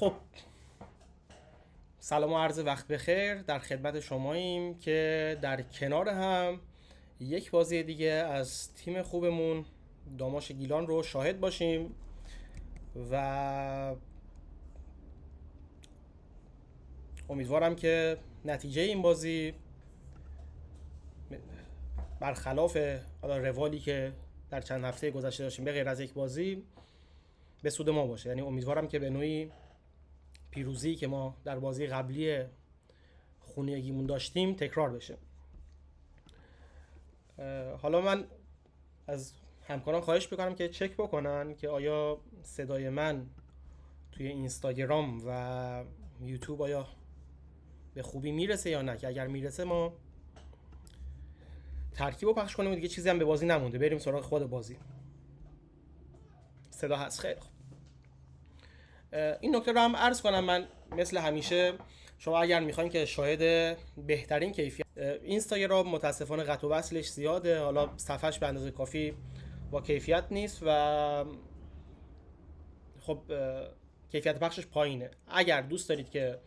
خب سلام و عرض وقت بخیر، در خدمت شماییم که در کنار هم یک بازی دیگه از تیم خوبمون داماش گیلان رو شاهد باشیم و امیدوارم که نتیجه این بازی برخلاف روالی که در چند هفته گذشته داشتیم به غیر از یک بازی به سود ما باشه. یعنی امیدوارم که به نوعی پیروزی که ما در بازی قبلی خونگیمون داشتیم تکرار بشه. حالا من از همکاران خواهش بکنم که چک بکنن که آیا صدای من توی اینستاگرام و یوتیوب آیا به خوبی میرسه یا نه، که اگر میرسه ما ترکیب رو پخش کنیم و دیگه چیزی هم به بازی نمونده، بریم سراغ خود بازی. صدا هست؟ خیلی خوب. این نکته رو هم عرض کنم، من مثل همیشه شما اگر میخواین که شاهد بهترین کیفیت اینستاگرام متاسفانه قطع و وصلش زیاده، حالا صفحش به اندازه کافی با کیفیت نیست و خب کیفیت پخشش پایینه. اگر دوست دارید که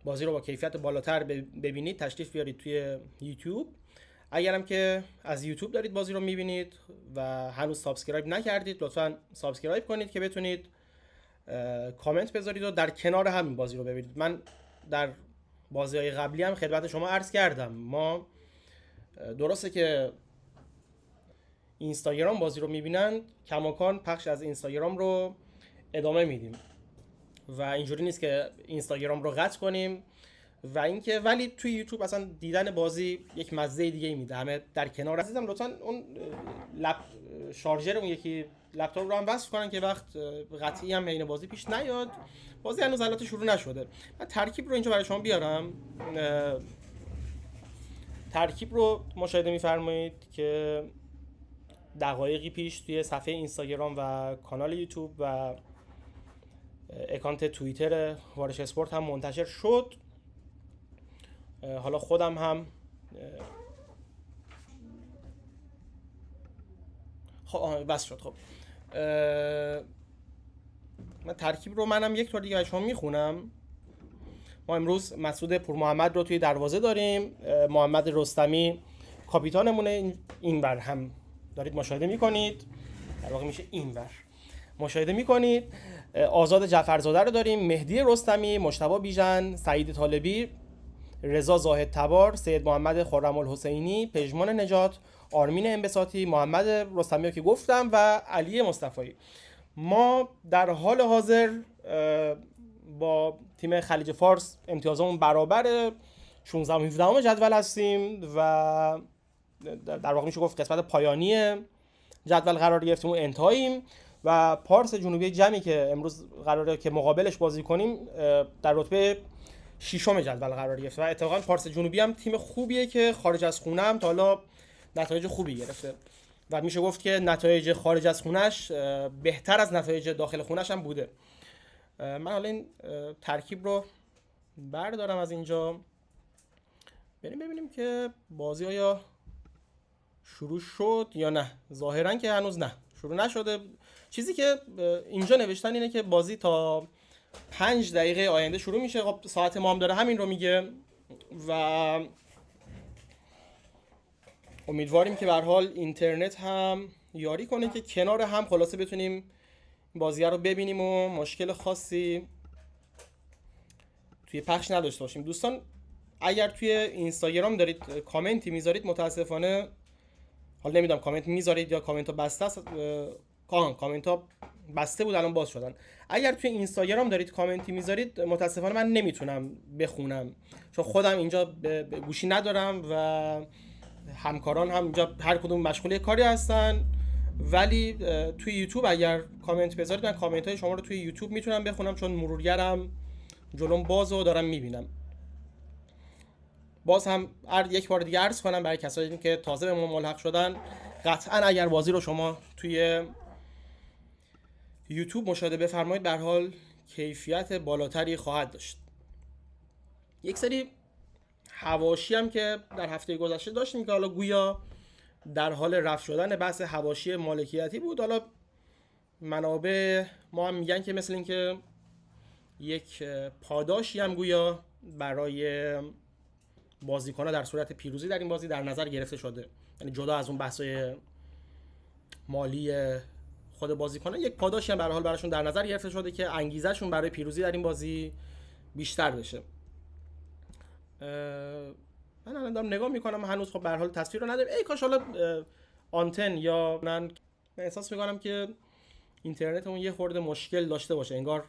بازی رو با کیفیت بالاتر ببینید تشریف بیارید توی یوتیوب. اگرم که از یوتیوب دارید بازی رو میبینید و هنوز سابسکرایب نکردید لطفاً سابسکرایب کنید که بتونید کامنت بذارید و در کنار همین بازی رو ببینید. من در بازی‌های قبلی هم خدمت شما عرض کردم، ما درسته که اینستاگرام بازی رو میبینن، کماکان پخش از اینستاگرام رو ادامه میدیم و اینجوری نیست که اینستاگرام رو قطع کنیم و اینکه ولی توی یوتیوب اصلا دیدن بازی یک مزه دیگه میده. همه در کنار عزیزم لطفاً اون شارژر اون یکی لپتاپ رو هم وصل کنن که وقت قطعی هم بین بازی پیش نیاد. بازی هنوز البته شروع نشده. من ترکیب رو اینجا برای شما بیارم. ترکیب رو مشاهده می‌فرمایید که دقایقی پیش توی صفحه اینستاگرام و کانال یوتیوب و اکانت توییتر وارش اسپورت هم منتشر شد. حالا خودم هم خب بس شد. خب من ترکیب رو منم یک طور دیگه شما میخونم. ما امروز مسعود پور محمد رو توی دروازه داریم، محمد رستمی کاپیتانمونه، اینور هم دارید مشاهده میکنید، در واقع میشه اینور مشاهده میکنید. آزاد جعفرزاده رو داریم، مهدی رستمی، مجتبی بیژن، سعید طالبی، رضا زاهد تبار، سید محمد خرم‌الحسینی، پژمان نجات، آرمین انبساطی، محمد رستمی که گفتم و علی مصطفی. ما در حال حاضر با تیم خلیج فارس امتیازمون برابر 16 و 17 جدول هستیم و در واقع میشه گفت قسمت پایانی جدول قرار گرفتیم و انتهاییم و پارس جنوبی جمعی که امروز قراره که مقابلش بازی کنیم در رتبه ششم جدول قرار گرفته و اتفاقا پارس جنوبی هم تیم خوبیه که خارج از خونه هم تا حالا نتایج خوبی گرفته و میشه گفت که نتایج خارج از خونش بهتر از نتایج داخل خونش هم بوده. من حالا این ترکیب رو بردارم از اینجا، بریم ببینیم که بازی آیا شروع شد یا نه. ظاهرا که هنوز نه، شروع نشده. چیزی که اینجا نوشتن اینه که بازی تا 5 دقیقه آینده شروع میشه. خب ساعت ما هم داره همین رو میگه و امیدواریم که به هر حال اینترنت هم یاری کنه که کنار هم خلاصه بتونیم بازی رو ببینیم و مشکل خاصی توی پخش نداشته باشیم. دوستان اگر توی اینستاگرام دارید کامنتی میذارید، متاسفانه حالا نمیدونم کامنت میذارید یا کامنت ها بسته است. کامنت ها بسته بود الان باز شدن. اگر توی اینستاگرام دارید کامنتی میذارید متاسفانه من نمیتونم بخونم چون خودم اینجا گوشی ندارم و همکاران هم اینجا هر کدوم مشغول کاری هستن، ولی توی یوتیوب اگر کامنت بذارید من کامنت های شما رو توی یوتیوب میتونم بخونم چون مرورگرم جلوم باز و دارم میبینم. باز هم یک بار دیگه عرض کنم برای کسایی که تازه به ما ملحق شدن، قطعا اگر بازی رو شما توی یوتیوب مشاهده بفرمایید به هر حال کیفیت بالاتری خواهد داشت. یک سری حواشی هم که در هفته گذشته داشتیم که حالا گویا در حال رفع شدن بحث حواشی مالکیتی بود. حالا منابع ما هم میگن که مثل این که یک پاداشی هم گویا برای بازیکن‌ها در صورت پیروزی در این بازی در نظر گرفته شده. یعنی جدا از اون بحث‌های مالی خود بازیکن‌ها، یک پاداشی هم به هر حال براشون در نظر گرفته شده که انگیزه‌شون برای پیروزی در این بازی بیشتر بشه. من الان دارم نگاه میکنم، هنوز خب به هر حال تصویر رو نداریم. ای کاش حالا آنتن یا من احساس میکنم که اینترنتمون یه خورده مشکل داشته باشه، انگار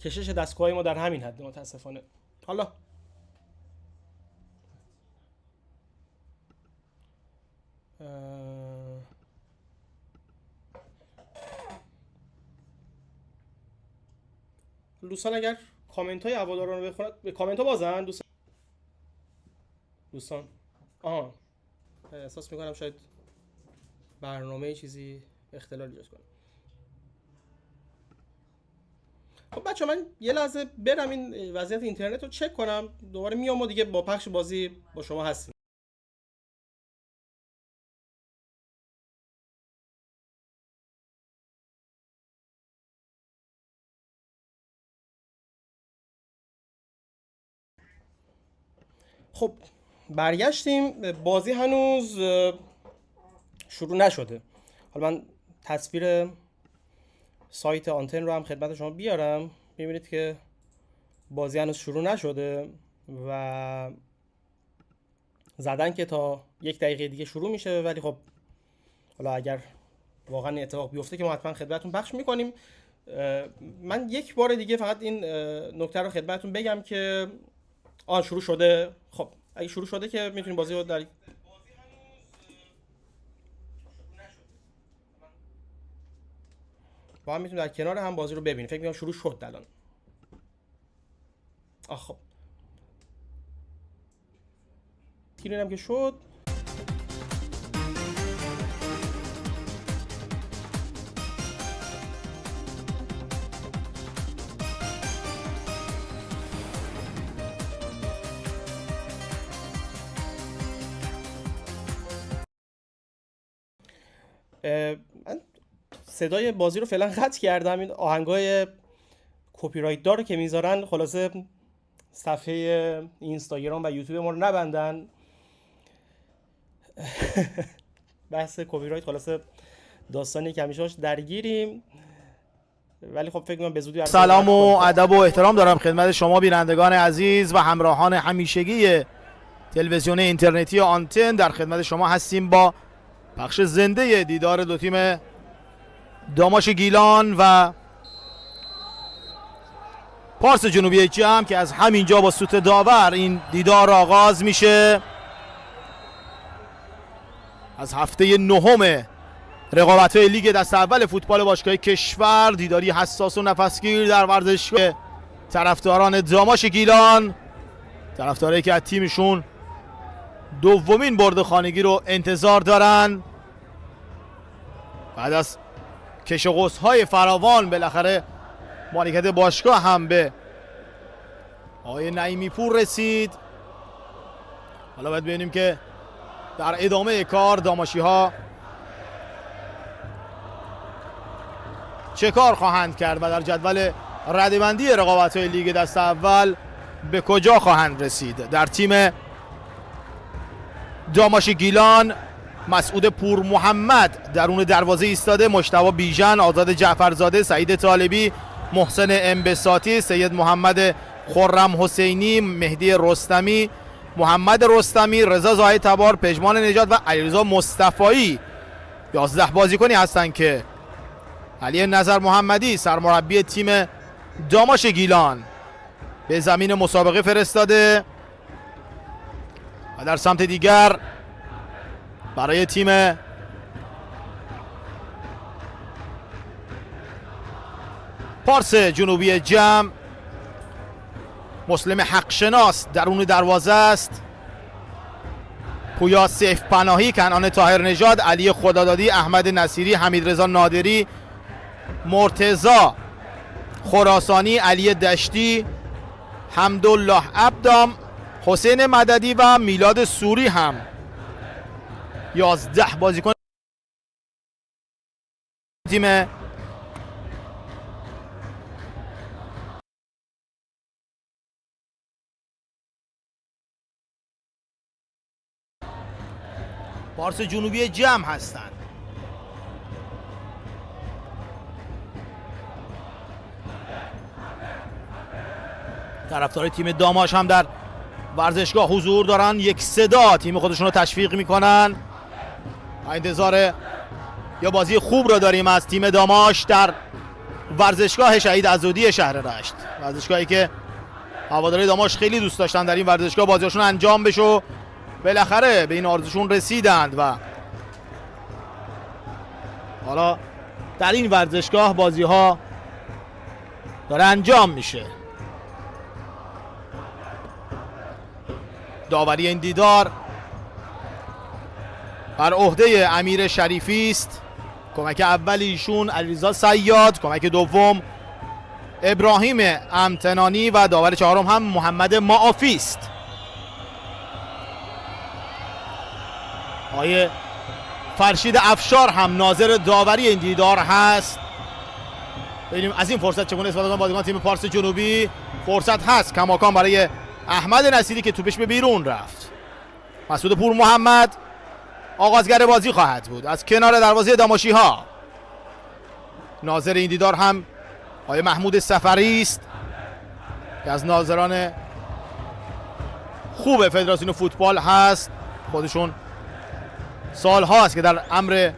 کشش دستگاه ما در همین حد متاسفانه. حالا دوستان اگر کامنت های هواداران رو بخونن، به کامنت ها بازن دوستان. احساس میکنم شاید برنامه چیزی اختلال ایجاد کنه. خب بچه من یه لحظه برم این وضعیت اینترنت رو چک کنم، دوباره میام و دیگه با پخش بازی با شما هستیم. خب برگشتیم. بازی هنوز شروع نشده. حالا من تصویر سایت آنتن رو هم خدمت شما بیارم، میبینید که بازی هنوز شروع نشده و زدن که تا 1 دقیقه دیگه شروع میشه، ولی خب حالا اگر واقعا اتفاق بیفته که ما حتما خدمتتون پخش میکنیم. من یک بار دیگه فقط این نکته رو خدمتتون بگم که شروع شده. خب اگه شروع شده که میتونیم بازی رو در با هم میتونیم در کنار هم بازی رو ببینیم. فکر میکنم شروع شد الان. خب تیرینم که شد. من صدای بازی رو فعلا قطع کردم. این آهنگای کپی رایت دار که میذارن خلاصه صفحه اینستاگرام و یوتیوب ما رو نبندن. بحث کپی رایت خلاصه داستانی که همیشه درگیریم، ولی خب فکر کنم به زودی سلام و ادب و احترام دارم خدمت شما بینندگان عزیز و همراهان همیشگی تلویزیون اینترنتی آنتن. در خدمت شما هستیم با پخش زنده دیدار دو تیم داماش گیلان و پارس جنوبی جم که از همینجا با سوت داور این دیدار آغاز میشه. از هفته نهم رقابت‌های لیگ دست اول فوتبال باشگاه کشور، دیداری حساس و نفسگیر در ورزشگاه طرفداران داماش گیلان، طرفدارایی که از تیمشون دومین برد خانگی رو انتظار دارن. بعد از کش و قوس‌های فراوان بالاخره مالکیت باشگاه هم به آقای نعیمی پور رسید. حالا باید ببینیم که در ادامه کار داماشی‌ها چه کار خواهند کرد و در جدول رده‌بندی رقابت‌های لیگ دست اول به کجا خواهند رسید. در تیم داماش گیلان مسعود پور محمد درون دروازه ایستاده، مجتبی بیژن، آزاد جعفرزاده، سعید طالبی، محسن انبساطی، سید محمد خرم حسینی، مهدی رستمی، محمد رستمی، رضا زاهد تبار، پژمان نجات و علیرضا مصطفایی 11 بازیکنی هستند که علی نظر محمدی سرمربی تیم داماش گیلان به زمین مسابقه فرستاده. و در سمت دیگر برای تیم پارس جنوبی جم مسلم حقشناس درون دروازه است، پویا سیف پناهی، کنعان طاهر نژاد، علی خدادادی، احمد نصیری، حمید رضا نادری، مرتضی خراسانی، علی دشتی، حمدالله عبدام، حسین مددی و میلاد سوری هم 11 بازیکن تیم پارس جنوبی جمع هستند. طرفدار تیم داماش هم در ورزشگاه حضور دارن، یک صدا تیم خودشون رو تشویق میکنن. انتظار یا بازی خوب رو داریم از تیم داماش در ورزشگاه شهید عزودی شهر رشت، ورزشگاهی که هواداری داماش خیلی دوست داشتن در این ورزشگاه بازیشون انجام بشه و بالاخره به این آرزوشون رسیدند و حالا در این ورزشگاه بازی ها داره انجام میشه. داوری این دیدار بر عهده امیر شریفی است. کمک اول ایشون علیرضا صیاد، کمک دوم ابراهیم امتنانی و داور چهارم هم محمد معافی است. آقای فرشید افشار هم ناظر داوری این دیدار هست. ببینیم از این فرصت چگونه استفاده کنند بازیکن تیم پارس جنوبی. فرصت هست کماکان برای احمد نصیری که توپش به بیرون رفت. مسعود پور محمد آغازگر بازی خواهد بود از کنار دروازه داماشی ها. ناظر این دیدار هم آقای محمود سفری است که از ناظران خوب فدراسیون فوتبال هست. خودشون سال هاست که در امر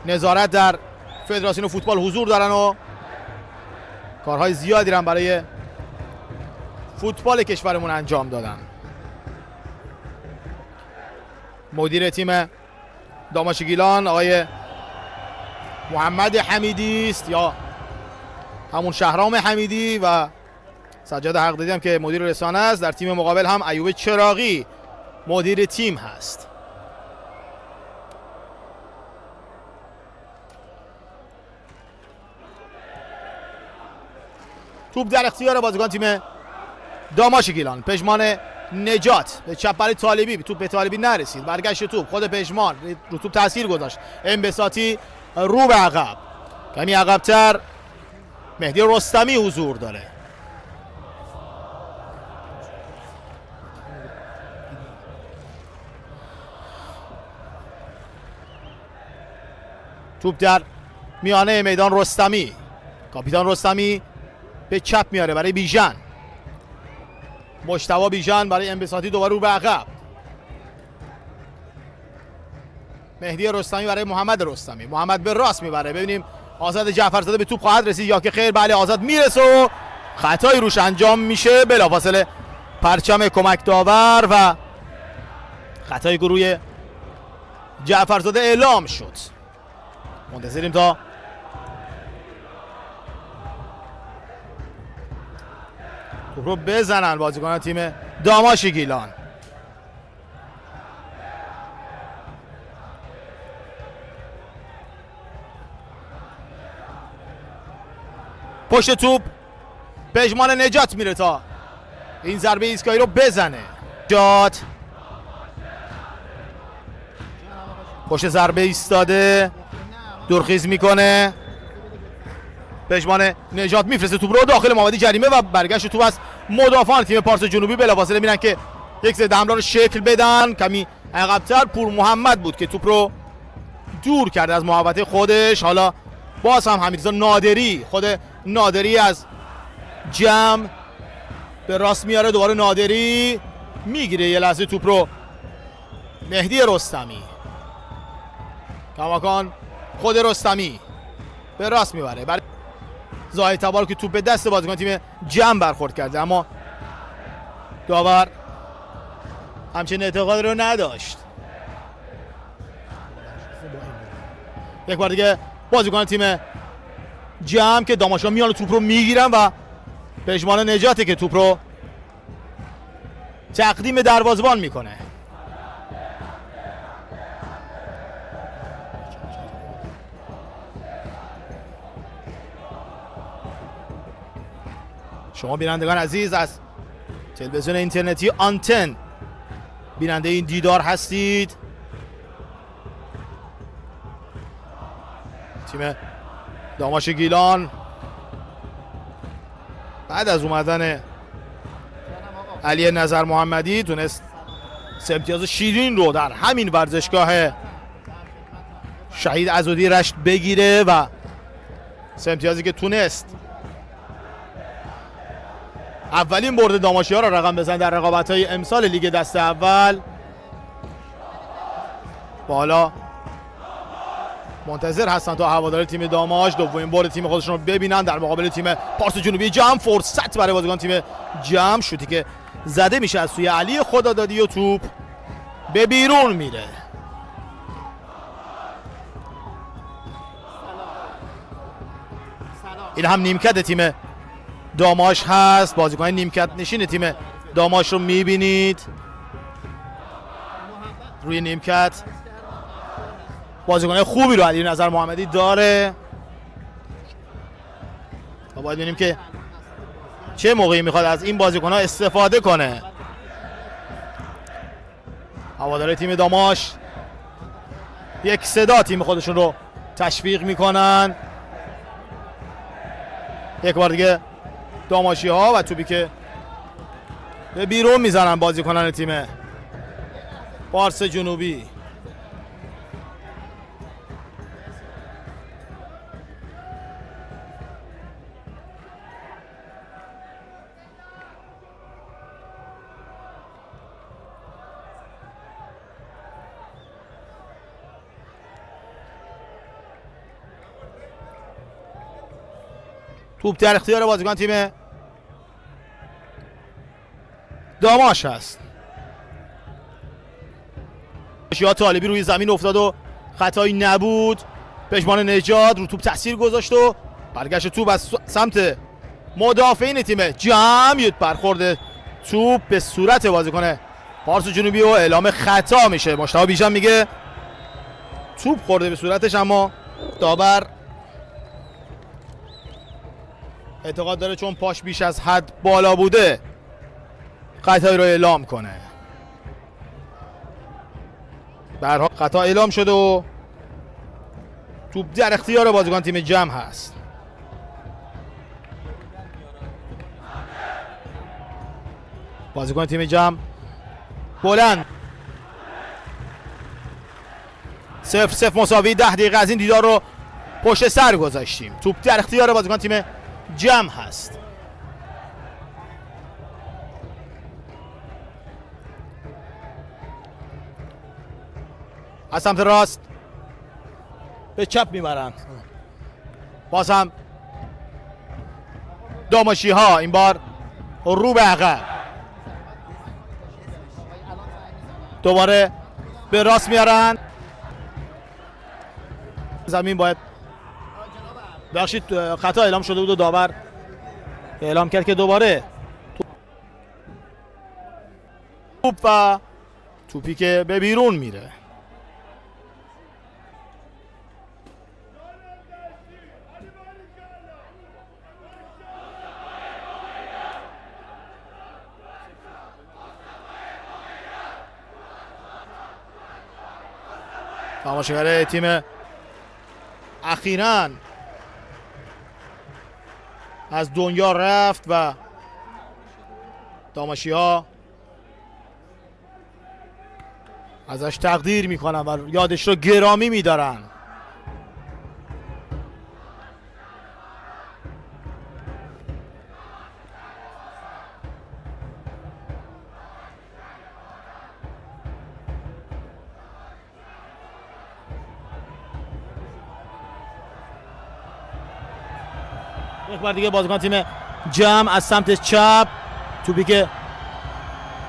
نظارت در فدراسیون فوتبال حضور دارن و کارهای زیادی هم برای فوتبال کشورمون انجام دادن. مدیر تیم داماش گیلان آقای محمد حمیدی است یا همون شهرام حمیدی و سجاد حقدادی هم که مدیر رسانه است. در تیم مقابل هم ایوب چراغی مدیر تیم هست. توپ در اختیار بازیکن تیم داماش گیلان. پژمان نجات به چپ برای طالبی، توپ به طالبی نرسید، برگشت توپ خود پژمان رو توپ تاثیر گذاشت. انبساطی رو به عقب، کمی عقب‌تر مهدی رستمی حضور داره. توپ در میانه میدان رستمی، کاپیتان رستمی به چپ میاره برای بیژن. مجتبی بیژن برای انبساطی دوباره رو به عقب. مهدی رستمی برای محمد رستمی. محمد به راست میبره. ببینیم آزاد جعفرزاده به توپ خواهد رسید یا که خیر. بله آزاد میرسه و خطایی روش انجام میشه. بلافاصله پرچم کمک داور و خطای گروه جعفرزاده اعلام شد. منتظریم تا توپ رو بزنن بازیکنان تیم داماش گیلان. پشت توپ پژمان نجات میره تا این ضربه ایستگاهی رو بزنه. نجات پشت ضربه ایستاده، دورخیز میکنه. پژمان نجات میفرسته توپ رو داخل محوطه جریمه و برگشت توپ از مدافعان تیم پارس جنوبی. بلافاصله میرن که یک ضد حمله رو شکل بدن. کمی عقب‌تر پور محمد بود که توپ رو دور کرده از محوطه خودش. حالا باز هم حمیدرضا نادری، خود نادری از جمع به راست میاره. دوباره نادری میگیره یه لحظه توپ رو. مهدی رستمی، کماکان خود رستمی به راست میبره. برای زاهد تبار که توپ به دست بازیکن تیم جمع برخورد کرده، اما داور همچین اعتقاد رو نداشت. یک بار دیگه بازیکن تیم جمع که داماشا میان توپ رو میگیرن و پژمان نجاته که توپ رو تقدیم دروازه‌بان میکنه. شما بینندگان عزیز از تلویزیون اینترنتی آنتن بیننده این دیدار هستید. تیم داماش گیلان بعد از اومدن علی نظر محمدی تونست سه امتیاز شیرین رو در همین ورزشگاه شهید عزودی رشت بگیره و سه امتیازی که تونست اولین برد داماشی‌ها را رقم بزن در رقابت‌های امسال لیگ دست اول. بالا منتظر هستن تا هوادار تیم داماش دومین برد تیم خودشون رو ببینن در مقابل تیم پارس جنوبی جم. فرصت برای بازیکن تیم جم، شوتی که زده میشه از سوی علی خدادادی و توپ به بیرون میره. این هم نیمکت تیم داماش هست. بازیکن نیمکت نشین تیم داماش رو میبینید روی نیمکت. بازیکن خوبی رو علی نظر محمدی داره و باید ببینیم که چه موقعی میخواد از این بازیکن ها استفاده کنه. هوادار تیم داماش یک صدا تیم خودشون رو تشویق میکنن. یک بار دیگه داماشی ها و توپی که به بیرون میزنن بازیکنان تیم پارس جنوبی. توپ در اختیار بازیکن تیم داماش هست. شیاد طالبی روی زمین افتاد و خطایی نبود. پشمان نجات رو توپ تاثیر گذاشت و برگشت توپ از سمت مدافعین تیم جم. برخورد توپ به صورت بازیکن پارس جنوبی و اعلام خطا میشه. مشتاق بیژن میگه توپ خورده به صورتش، اما داور اعتقاد داره چون پاش بیش از حد بالا بوده خطایی رو اعلام کنه. به هر حال خطا اعلام شده و توپ در اختیار بازیکن تیم جم هست. بازیکن تیم جم بلند 0-0 مساوی. 10 دقیقه از این دیدار رو پشت سر گذاشتیم. توپ در اختیار بازیکن تیم جم هست. از سمت راست به چپ میبرن. باز هم داماشی ها این بار رو به عقب، دوباره به راست میارن. زمین باید بخشید خطا اعلام شده بود و داور اعلام کرد که دوباره توپ و توپی که به بیرون میره. تماشاگر تیم اخیراً از دنیا رفت و داماشی ها ازش تقدیر میکنن و یادش رو گرامی میدارن. یک بار دیگه بازیکن تیم جم از سمت چپ توپی که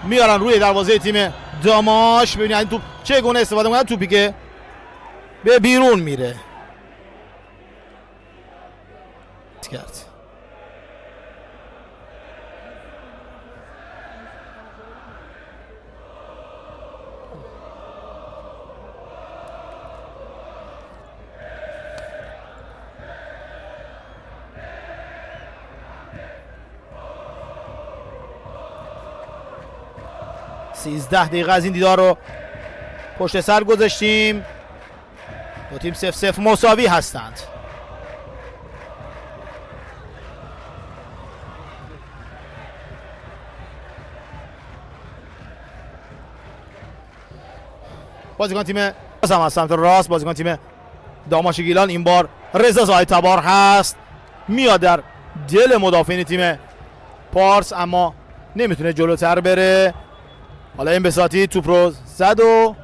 میارن روی دروازه تیم داماش. ببینید این توپ چگونه استفاده میکنن. توپی که به بیرون میره. کرد. سیزده دقیقه از این دیدار رو پشت سر گذاشتیم. دو تیم 0-0 مساوی هستند. بازیکن تیم باز هم از سمت راست، بازیکن تیم داماش گیلان این بار رضا زاهد تبار هست، میاد در دل مدافعین تیم پارس اما نمیتونه جلوتر بره. حالا این بساطی توپ رو زد و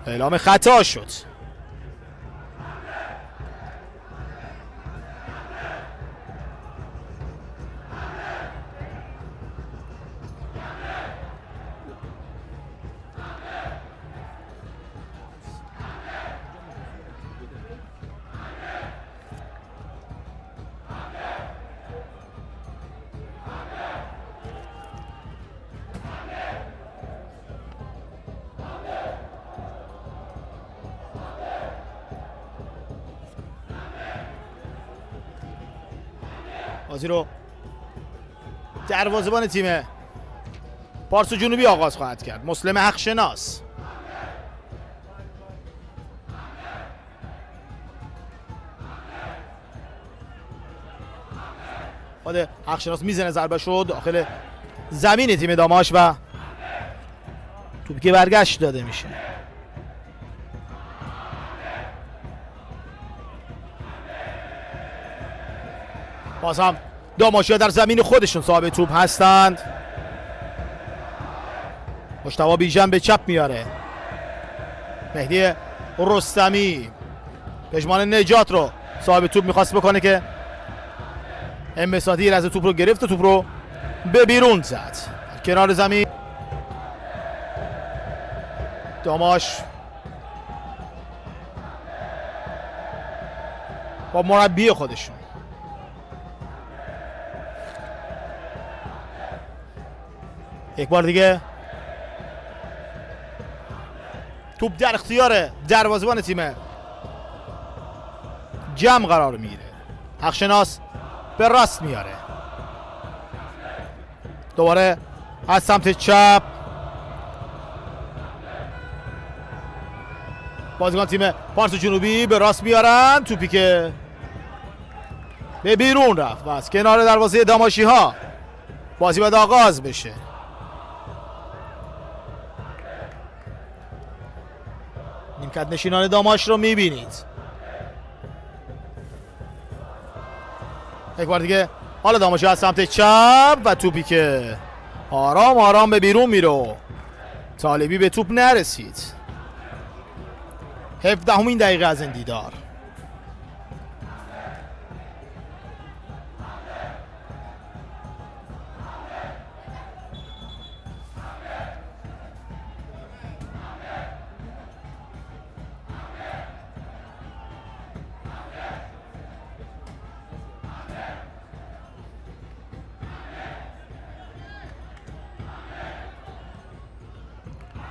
اعلام خطا شد. بازی رو دروازه‌بان تیم پارس جنوبی آغاز خواهد کرد، مسلم حقشناس. خود حقشناس میزنه ضربه شد داخل زمین تیم داماش و توپی که برگشت داده میشه. باز هم داماشیا در زمین خودشون صاحب توپ هستند. مجتبی بیژن به چپ میاره، مهدی رستمی پژمان نجات رو صاحب توپ میخواست بکنه که انبساطی از توپ رو گرفت و توپ رو به بیرون زد کنار زمین. داماش با مربی خودشون یک بار دیگه توپ در اختیار دروازه‌بان تیم جمع قرار میگیره. حقشناس به راست میاره، دوباره از سمت چپ بازیکن تیم پارس جنوبی به راست میارن، توپی که به بیرون رفت و از کنار دروازه داماشی ها بازی باید آغاز بشه. نیمکت نشینان داماش رو میبینید. یک بار دیگه حالا داماشی از سمت چپ و توپی که آرام آرام به بیرون میره، طالبی به توپ نرسید. 17مین دقیقه از این دیدار.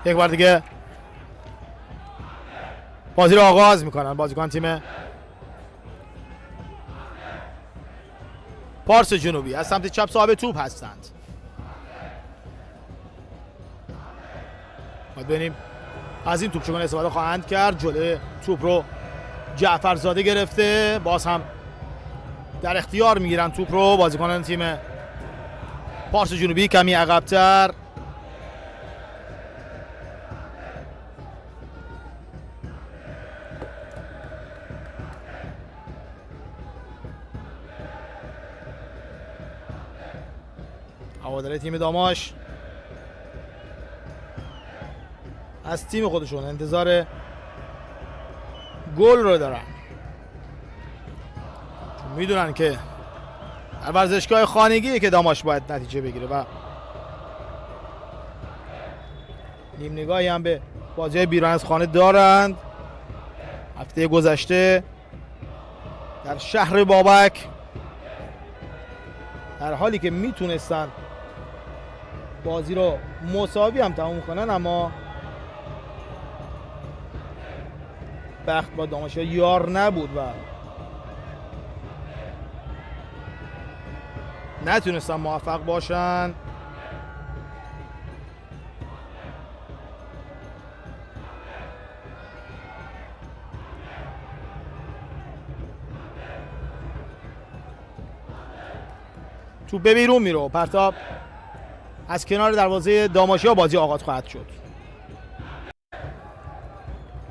یک بار دیگه بازی رو آغاز میکنن بازیکن تیم پارس جنوبی از سمت چپ صاحب توپ هستند. باید ببینیم از این توپ چگونه استفاده خواهند کرد. جلوی توپ رو جعفرزاده گرفته، باز هم در اختیار میگیرن توپ رو بازیکنان تیم پارس جنوبی کمی عقب‌تر. هواداری تیم داماش از تیم خودشون انتظار گل رو دارن، چون میدونن که در ورزشگاه خانگیه که داماش باید نتیجه بگیره و نیم نگاهی هم به بازی بیرون از خانه دارند. هفته گذشته در شهر بابک در حالی که میتونستن بازی رو مساوی هم تموم کنن اما بخت با داماشیا یار نبود و نتونستن موفق باشن. توپ به بیرون میره و پرتاب از کنار دروازه داماشیا بازی آغاز خواهد شد.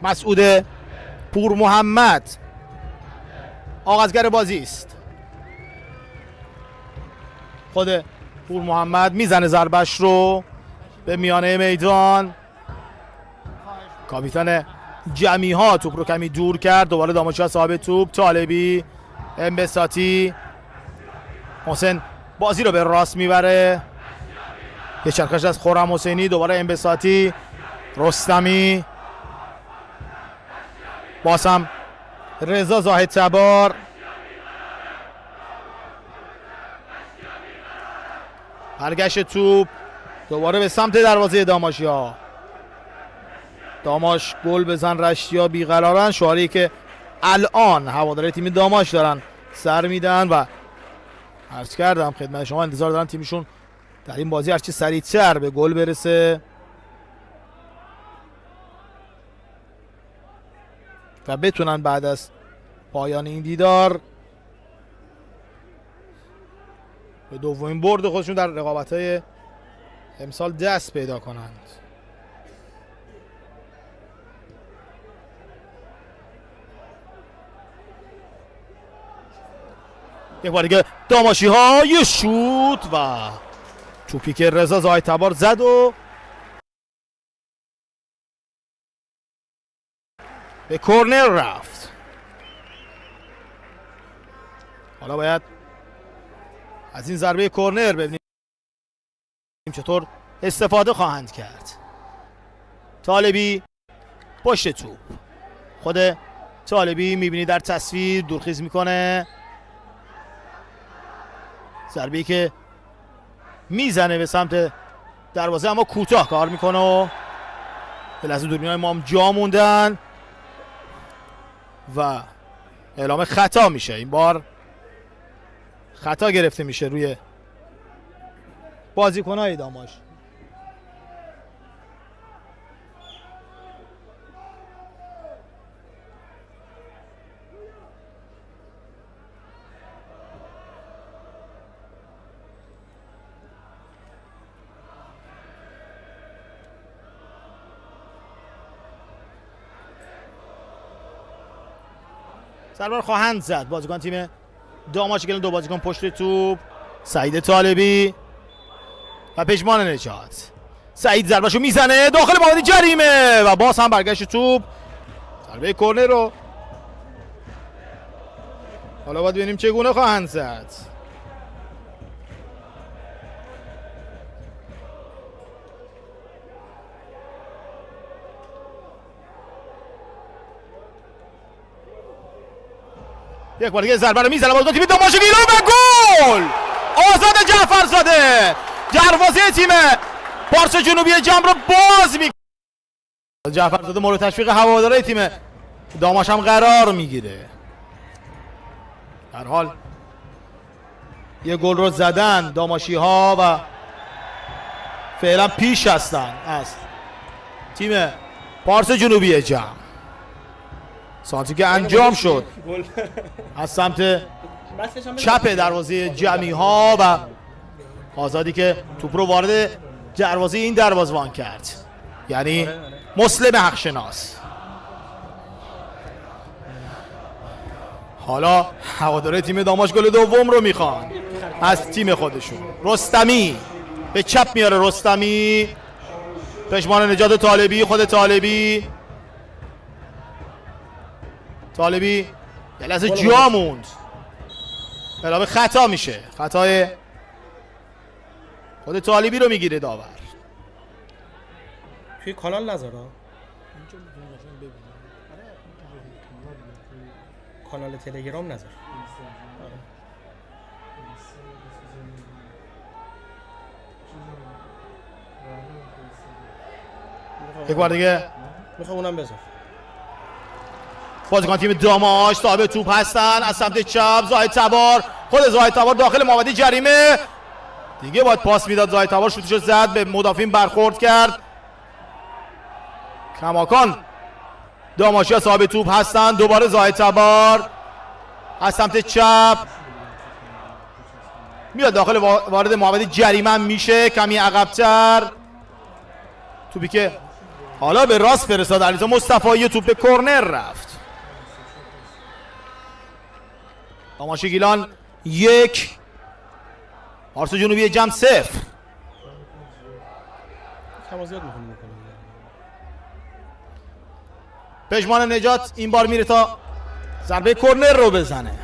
مسعود پور محمد آغازگر بازی است. خود پور محمد میزنه ضربش رو به میانه میدان. کاپیتان جمعی ها توپ رو کمی دور کرد. دوباره داماچی ها صاحب توپ. طالبی، انبساطی، محسن بازی رو به راست میبره. یه چرخش از خرم حسینی. دوباره انبساطی، رستمی، بازم رضا زاهد تبار. برگشت توپ دوباره به سمت دروازه داماشیا. داماش گل بزن رشتیا بیقرارن. شعاری که الان هواداری تیم داماش دارن سر میدن و عرض کردم خدمت شما انتظار دارن تیمشون در این بازی هرچی سریعتر به گل برسه و بتونن بعد از پایان این دیدار به دومین برد خودشون در رقابت‌های امسال دست پیدا کنند. یک بار دیگه داماشی ها یه شوت و توپی که رضا زاهد تبار زد و به کورنر رفت. حالا باید از این ضربه کورنر ببینیم چطور استفاده خواهند کرد. طالبی پشت توپ. خود طالبی میبینی در تصویر دورخیز میکنه. ضربه‌ای که میزنه به سمت دروازه اما کوتاه کار میکنه و به لحظه دوربین‌های ما هم جا موندن و اعلام خطا میشه. این بار خطا گرفته میشه روی بازیکن‌های داماش. سربار خواهند زد بازیکن تیم داماش که دو بازیکن پشت توپ. سعید طالبی و پشمان نجات. سعید ضربه‌شو میزنه داخل محوطه جریمه و باز هم برگشت توپ. ضربه کورنر رو حالا باید ببینیم چگونه خواهند زد. یک بار دیگه ضربه رو میزنه بازیکن تیم داماش گیلو و گل! آزاد جعفرزاده دروازه تیم پارس جنوبی جام رو باز میکنه. جعفرزاده مورد تشویق هواداری تیم داماش هم قرار میگیره. در حال یه گل رو زدن داماشی ها و فعلا پیش هستن از تیم پارس جنوبی جام. سانتی که انجام شد از سمت چپ دروازه جمعی ها و آزادی که توپ رو وارد دروازه این دروازه‌بان کرد، یعنی مسلم حقشناس. حالا هواداری تیم داماش گل دوم رو میخوان از تیم خودشون. رستمی به چپ میاره. رستمی پشمان نجات طالبی. خود طالبی یه لحظه جا موند. اعلام خطا میشه. خطای خود طالبی رو میگیره داور. توی کانال نذاره. کانال تلگرام نذار. یک بار دیگه میخوام اونم بذار. بازیکن تیم داماش صاحب توپ هستن از سمت چپ. زاهد تبار. خود زاهد تبار داخل محوطه جریمه. دیگه باید پاس میداد. زاهد تبار شوتشو زد به مدافعین برخورد کرد. کماکان داماشی ها صاحب توپ هستن. دوباره زاهد تبار از سمت چپ میاد داخل وارد محوطه جریمه میشه. کمی عقب‌تر توپی که حالا به راست فرستاد علیرضا مصطفی، توپ به کرنر رفت. داماش گیلان 1، پارس جنوبی جمع 0. کم زیاد می‌کنه. پژمان نجات این بار میره تا ضربه کرنر رو بزنه.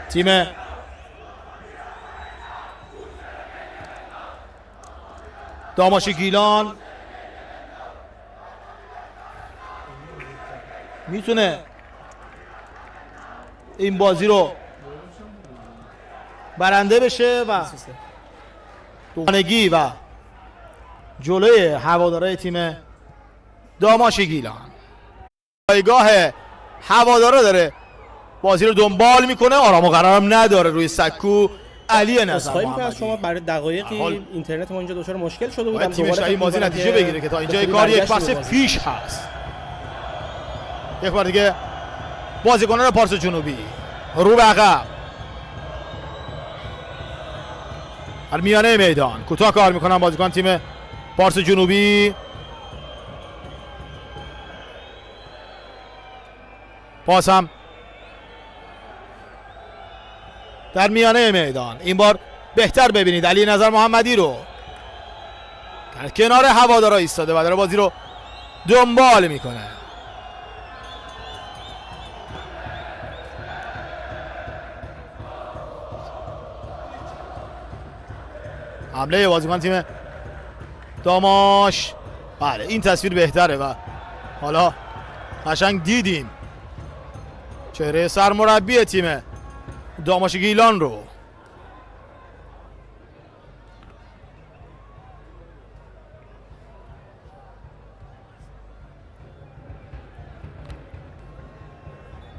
تیم داماش گیلان میتونه این بازی رو برنده بشه و دوگانگی و جلوی هوادارهای تیم داماش گیلان. پایگاه هوادارا داره بازی رو دنبال میکنه، آرام و قرارم نداره روی سکو. علی نظر محمدی از شما برای دقایقی اینترنت ما اینجا دچار مشکل شده بودم. تیمش این بازی نتیجه بگیره که تا اینجا کار یک پاس پیش هست. یک بار دیگه بازیکنان پارس جنوبی رو به عقب در میانه میدان کوتاه کار میکنن بازیکن تیم پارس جنوبی. پاس هم در میانه میدان. این بار بهتر ببینید علی نظر محمدی رو در کنار هوادارا ایستاده و داره بازی رو دنبال میکنه. حمله بازیکن تیم داماش. بله این تصویر بهتره و حالا قشنگ دیدیم چهره سرمربی تیم داماش گیلان رو.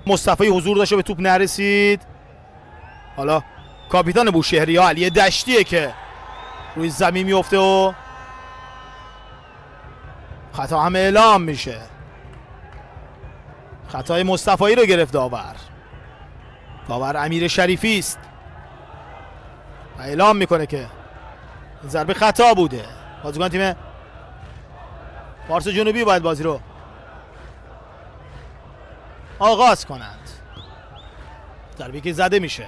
مصطفی حضور داشته به توپ نرسید. حالا کاپیتان بوشهری‌ها علی دشتیه که روی زمین میفته و خطا هم اعلام میشه. خطای مصطفی رو گرفت داور امیر شریفی است و اعلام میکنه که ضربه خطا بوده. بازیکن تیم پارس جنوبی باید بازی رو آغاز کنند. ضربه که زده میشه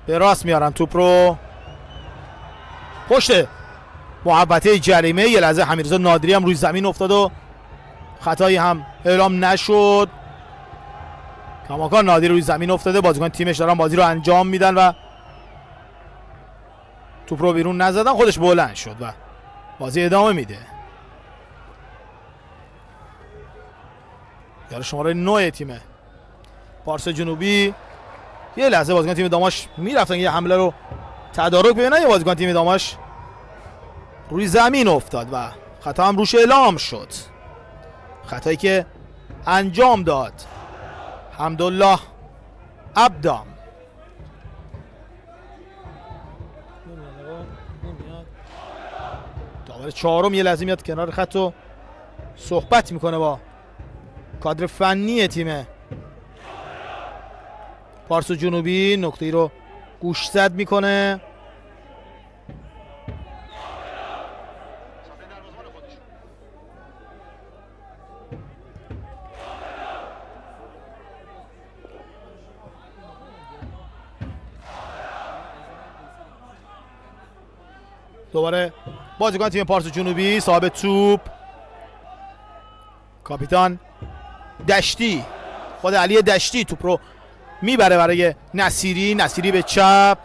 به راست میارن توپ رو پشت محوطه جریمه. یه لحظه حمیدرضا نادری هم روی زمین افتاد و خطایی هم اعلام نشد. کماکان نادری روی زمین افتاده، بازیکن تیمش دارن بازی رو انجام میدن و توپ رو بیرون نزدن، خودش بلند شد و بازی ادامه میده. یار شماره 9 تیم پارس جنوبی. یه لحظه بازیکن تیم داماش میرفتن یه حمله رو تدارک ببینن، یه بازیکن تیم داماش روی زمین افتاد و خطا هم روش اعلام شد. خطایی که انجام داد حمدالله عبدام. داور چهارم یه لحظه میاد کنار خط و صحبت میکنه با کادر فنی تیم پارس جنوبی. نکته ای رو گوشزد میکنه. دوباره بازیکن تیم پارس جنوبی صاحب توپ کاپیتان دشتی، خود علی دشتی توپ رو میبره برای نصیری به چپ.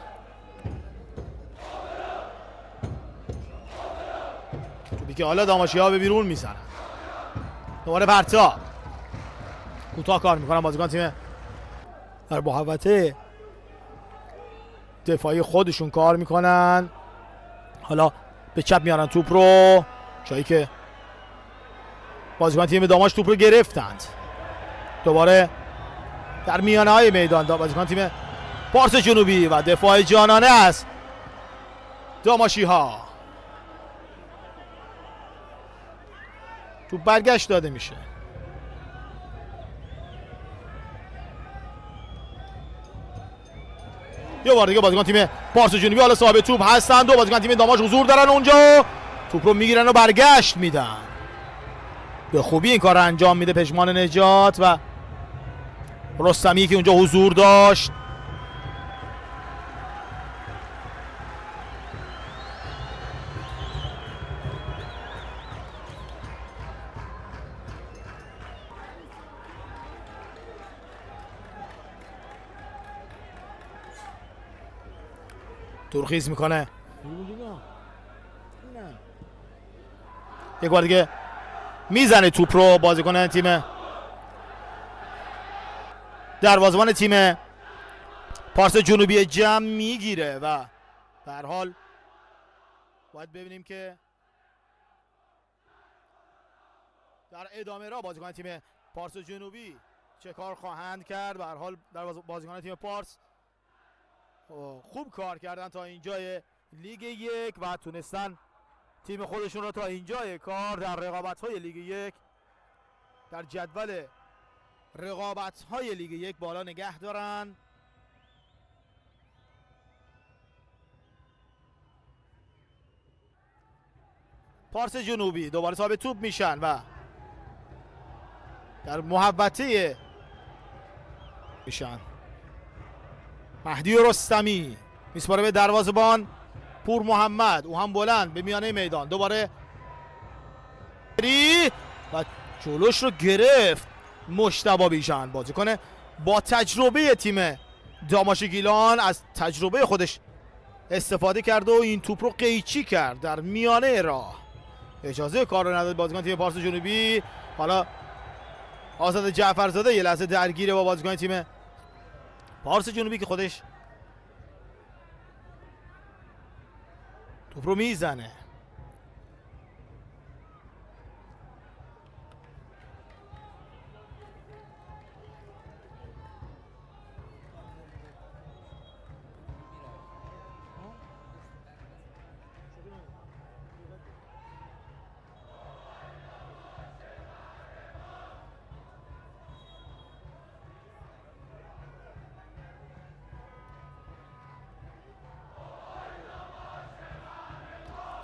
توپی که حالا داماشی‌ها به بیرون میزنن. دوباره پرتاب کوتاه کار میکنن بازیکن تیم در محوطه دفاعی خودشون کار میکنن. حالا به چپ میارن توپ رو، جایی که بازیکن تیم داماش توپ رو گرفتند. دوباره در میانه های میدان بازیکن تیم پارس جنوبی و دفاع جانانه است داماشی ها. توپ برگشت داده میشه. یه بار دیگه بازیکن تیم پارس جنوبی حالا صاحب توپ هستن. دو بازیکن تیم داماش حضور دارن اونجا، توپ رو میگیرن و برگشت میدن. به خوبی این کار رو انجام میده پژمان نجات و رستمی که اونجا حضور داشت. ترخیص میکنه، یک بار دیگه میزنه توپ رو بازیکن تیم دروازه‌بان تیم پارس جنوبی جمع میگیره و به هر حال باید ببینیم که در ادامه را بازیکن تیم پارس جنوبی چه کار خواهند کرد. به هر حال بازیکن تیم پارس خوب کار کردن تا اینجای لیگ یک و تونستن تیم خودشون رو تا اینجای کار در رقابت‌های لیگ یک در جدول رقابت‌های لیگ یک بالا نگه دارن. پارس جنوبی دوباره صاحب توپ میشن و در محوطه میشن. مهدی رستمی میسپاره به دروازه‌بان پور محمد، او هم بلند به میانه میدان، دوباره و جلوش رو گرفت مجتبی بیژن. بازیکن با تجربه تیم داماش گیلان از تجربه خودش استفاده کرد و این توپ رو قیچی کرد در میانه راه. اجازه کار رو نداد بازیکن تیم پارس جنوبی. حالا آزاد جعفرزاده یه لحظه درگیره با بازیکن تیم پارس جنوبی که خودش توپ رو میزنه.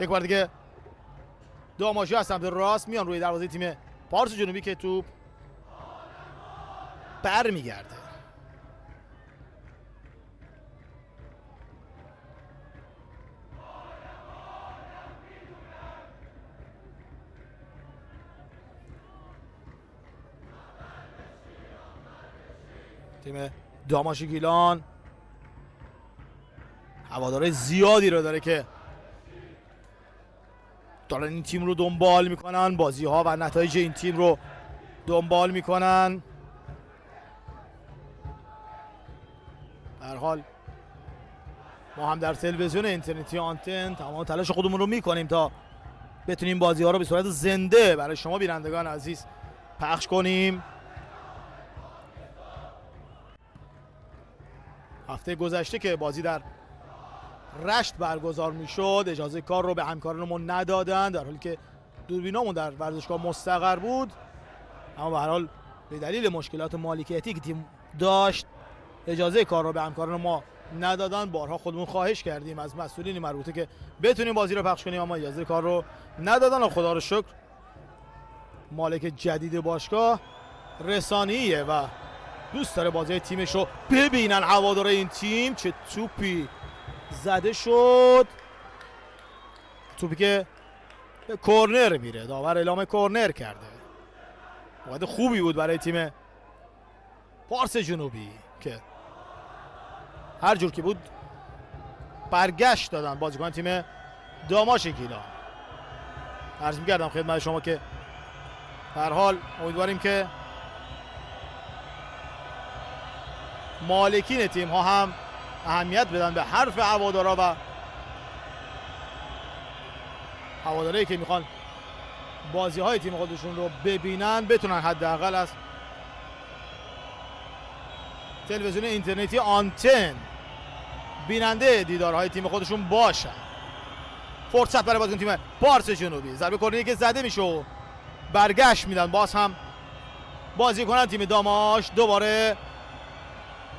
یک بار دیگه داماژی از سمت راست میان روی دروازه تیم پارس جنوبی که توپ بر میگرده. تیم داماش گیلان هواداره زیادی رو داره که دارن این تیم رو دنبال میکنن، بازی ها و نتایج این تیم رو دنبال میکنن. در حال ما هم در تلویزیون اینترنتی آنتن تمام تلاش خودمون رو میکنیم تا بتونیم بازی ها رو به صورت زنده برای شما بینندگان عزیز پخش کنیم. هفته گذشته که بازی در رشت برگزار میشد اجازه کار رو به همکارانمون ندادن، در حالی که دوربینامون در ورزشگاه مستقر بود، اما به هر حال به دلیل مشکلات مالکیتی که تیم داشت اجازه کار رو به همکاران ما ندادن. بارها خودمون خواهش کردیم از مسئولین مربوطه که بتونیم بازی رو پخش کنیم اما اجازه کار رو ندادن و خدا رو شکر مالک جدید باشگاه رسانیه و دوست داره بازی تیمش رو ببینن. هواداره این تیم چه توپی زده شد، توپی که به کورنر میره، داور اعلام کورنر کرده. وقت خوبی بود برای تیم پارس جنوبی که هر جور که بود برگشت دادن بازیکن تیم داماش گیلان. عرض می‌کردم خدمت شما که در حال امیدواریم که مالکین تیم ها هم اهمیت بدن به حرف هوادارا و هوادارایی که میخوان بازی های تیم خودشون رو ببینن بتونن حداقل از تلویزیون اینترنتی آنتن بیننده دیدارهای تیم خودشون باشن. فرصت برای بازیکن تیم پارس جنوبی، ضربه کورنری که زده میشه و برگشت میدن باز هم بازیکن تیم داماش. دوباره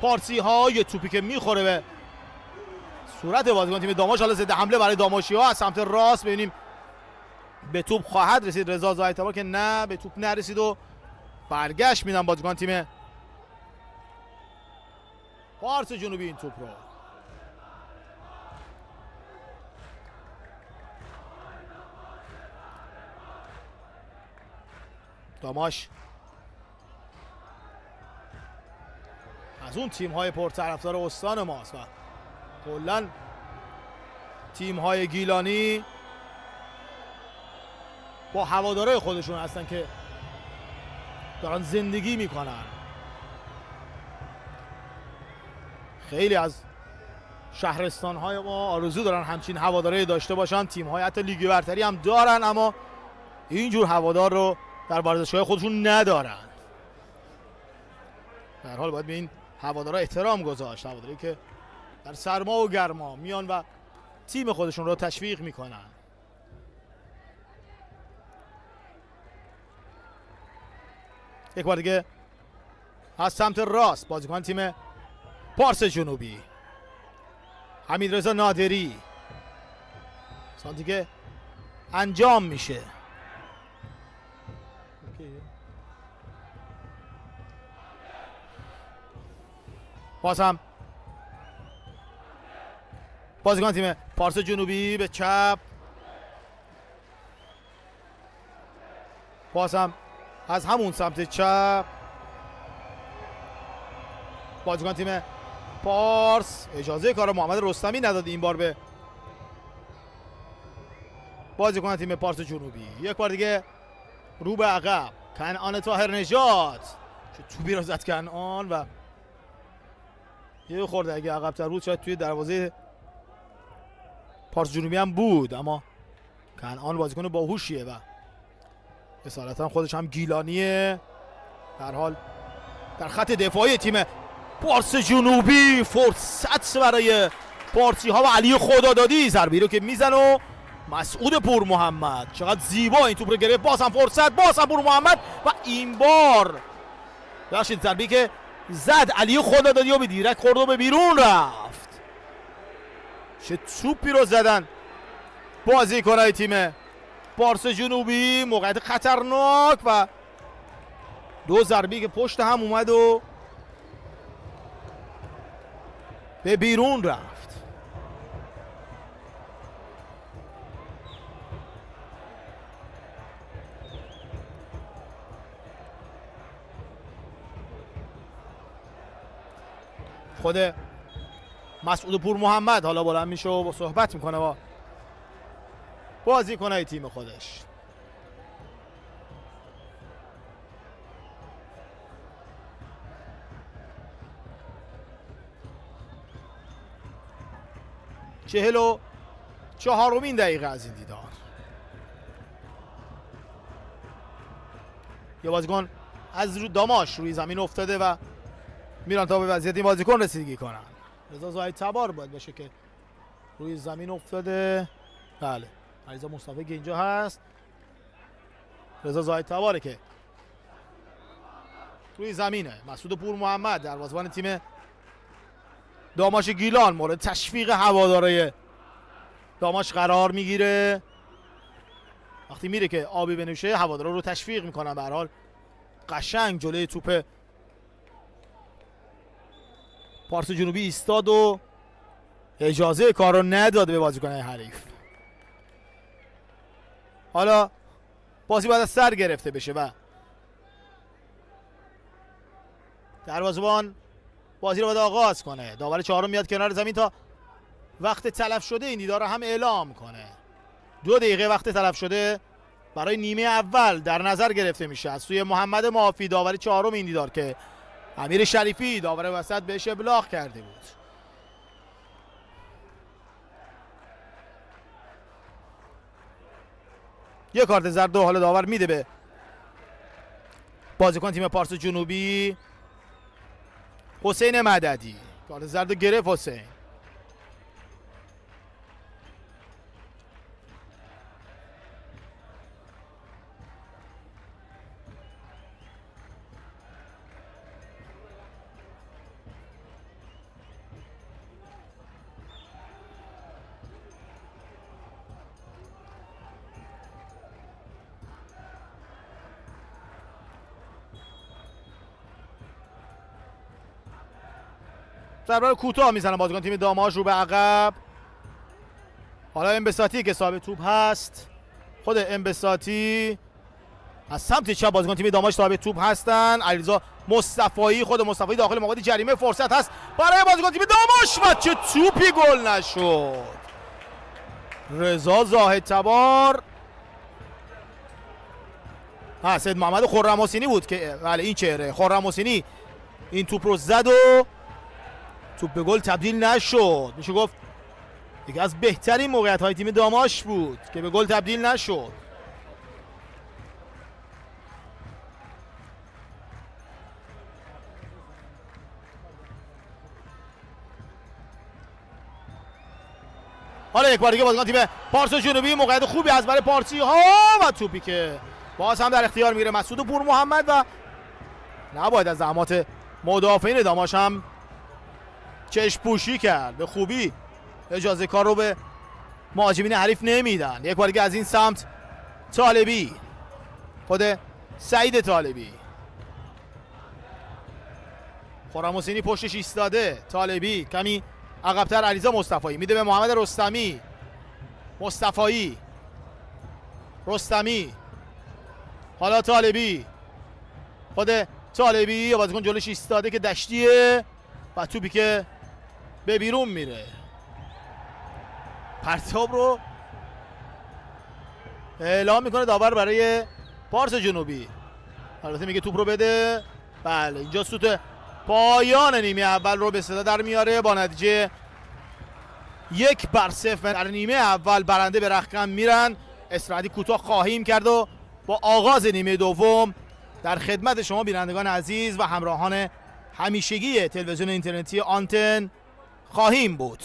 پارسی ها، یه توپی که میخوره به صورت بازیکن تیم داماش. حالا ضد حمله برای داماشی‌ها از سمت راست، ببینیم به توپ خواهد رسید رضا زاهدتبار که نه، به توپ نرسید و برگشت میدن بازیکن تیم پارس جنوبی این توپ رو. داماش از اون تیم‌های پرطرفدار استان ماست و کلاً تیم‌های گیلانی با هوادارهای خودشون هستن که دارن زندگی میکنن. خیلی از شهرستان‌های ما آرزو دارن همچین هوادارهایی داشته باشن. تیم‌های حتی لیگ برتری هم دارن اما اینجور هوادار رو در ورزشگاه خودشون ندارن. در حال باید به این هوادارا احترام گذاشت، هواداری که در سرما و گرما میان و تیم خودشون رو تشویق میکنن. یک بار دیگه از سمت راست بازیکن تیم پارس جنوبی حمیدرضا نادری، سانتی که انجام میشه. باز هم بازیکن تیم پارس جنوبی به چپ، باز هم از همون سمت چپ بازیکن تیم پارس اجازه کار محمد رستمی نداد این بار به بازیکن تیم پارس جنوبی. یک بار دیگه رو به عقب کنعان طاهر نژاد چه توپی رو زد کنعان و یه خورده اگه عقب‌تر بود شاید توی دروازه پارس جنوبی هم بود، اما کنعان بازیکن باهوشیه و اصالتا خودش هم گیلانیه. در حال در خط دفاعی تیم پارس جنوبی فرصت برای پارسی ها و علی خدادادی، ضربه‌ای رو که میزنه و مسعود پور محمد چقدر زیبا این توپ رو گرفت. باز هم فرصت، باز هم پور محمد و این بار داشتید ضربه‌ای که زد علی خدادادی و به دیرک خورد و به بیرون رفت. چه توپی رو زدن بازیکن‌های تیم پارس جنوبی، موقعیت خطرناک و دو ضربه‌ای که پشت هم اومد و به بیرون رفت. خود مسعود پور محمد حالا بلند میشه و صحبت میکنه با بازیکنای تیم خودش. چهل و چهارمین دقیقه از این دیدار. یه بازیکن از داماش روی زمین افتاده و میرن تا به وضعیت این بازیکن رسیدگی کنن. رضا زاهدتبار باید باشه که روی زمین افتاده. بله علیرضا مصطفی که اینجا هست. رضا زاهدتباره که روی زمینه. مسعود پور محمد دروازه‌بان تیم داماش گیلان مورد تشویق هوادارهای داماش قرار میگیره. وقتی میره که آبی بنوشه هوادارا رو تشویق میکنن. به هر حال قشنگ جلوی توپ پارس جنوبی ایستاد و اجازه کار رو نداد به بازیکن‌های حریف. حالا بازی باید از سر گرفته بشه و دروازه‌بان بازی رو باید آغاز کنه. داور چهارم میاد کنار زمین تا وقت تلف شده این دیدار رو هم اعلام کنه. 2 دقیقه وقت تلف شده برای نیمه اول در نظر گرفته میشه از سوی محمد معافی، داور چهارم این دیدار، که امیر شریفی داور وسط بهش ابلاغ کرده بود. یک کارت زرد حالا داور میده به بازیکن تیم پارس جنوبی حسین مددی. کارت زرد گرفت حسین. ضربه کوتاه میزنن بازیکن تیم داماش رو به عقب. حالا انبساطی که صاحب توپ هست، خود انبساطی از سمت چپ بازیکن تیم داماش صاحب توپ هستن. علیرضا مصطفایی، خود مصطفایی داخل موقعیت جریمه، فرصت هست برای بازیکن تیم داماش و چه توپی گل نشد. رضا زاهد تبار سید محمد خرم حسینی بود که بله این چهره خرم حسینی این توپ رو زد و توپ به گل تبدیل نشد. میشه گفت یکی از بهترین موقعیت‌های تیم داماش بود که به گل تبدیل نشد. حالا یک بار دیگه بازیکن تیم پارس جنوبی، موقعیت خوبی از برای پارسی ها و توپی که باز هم در اختیار میگیره مسعود پور محمد و نباید از زحمات مدافعین داماش هم چشم پوشی کرد. به خوبی اجازه کار رو به مهاجمین حریف نمیدن. یک بار دیگه از این سمت طالبی، خود سعید طالبی، خرم حسینی پشتش ایستاده، طالبی کمی عقب‌تر، علیرضا مصطفایی میده به محمد رستمی، مصطفایی، رستمی، حالا طالبی، خود طالبی بازیکن جلوش ایستاده که دشتیه و توپی که به بیرون میره. پرتاب رو اعلام میکنه داور برای پارس جنوبی. البته میگه توپ رو بده. بله اینجا سوت پایان نیمه اول رو به صدا در میاره با نتیجه 1-0 در نیمه اول. برنده به رختکن میرن. استراحتی کوتاه خواهیم کرد و با آغاز نیمه دوم در خدمت شما بینندگان عزیز و همراهان همیشگی تلویزیون اینترنتی آنتن خواهیم بود.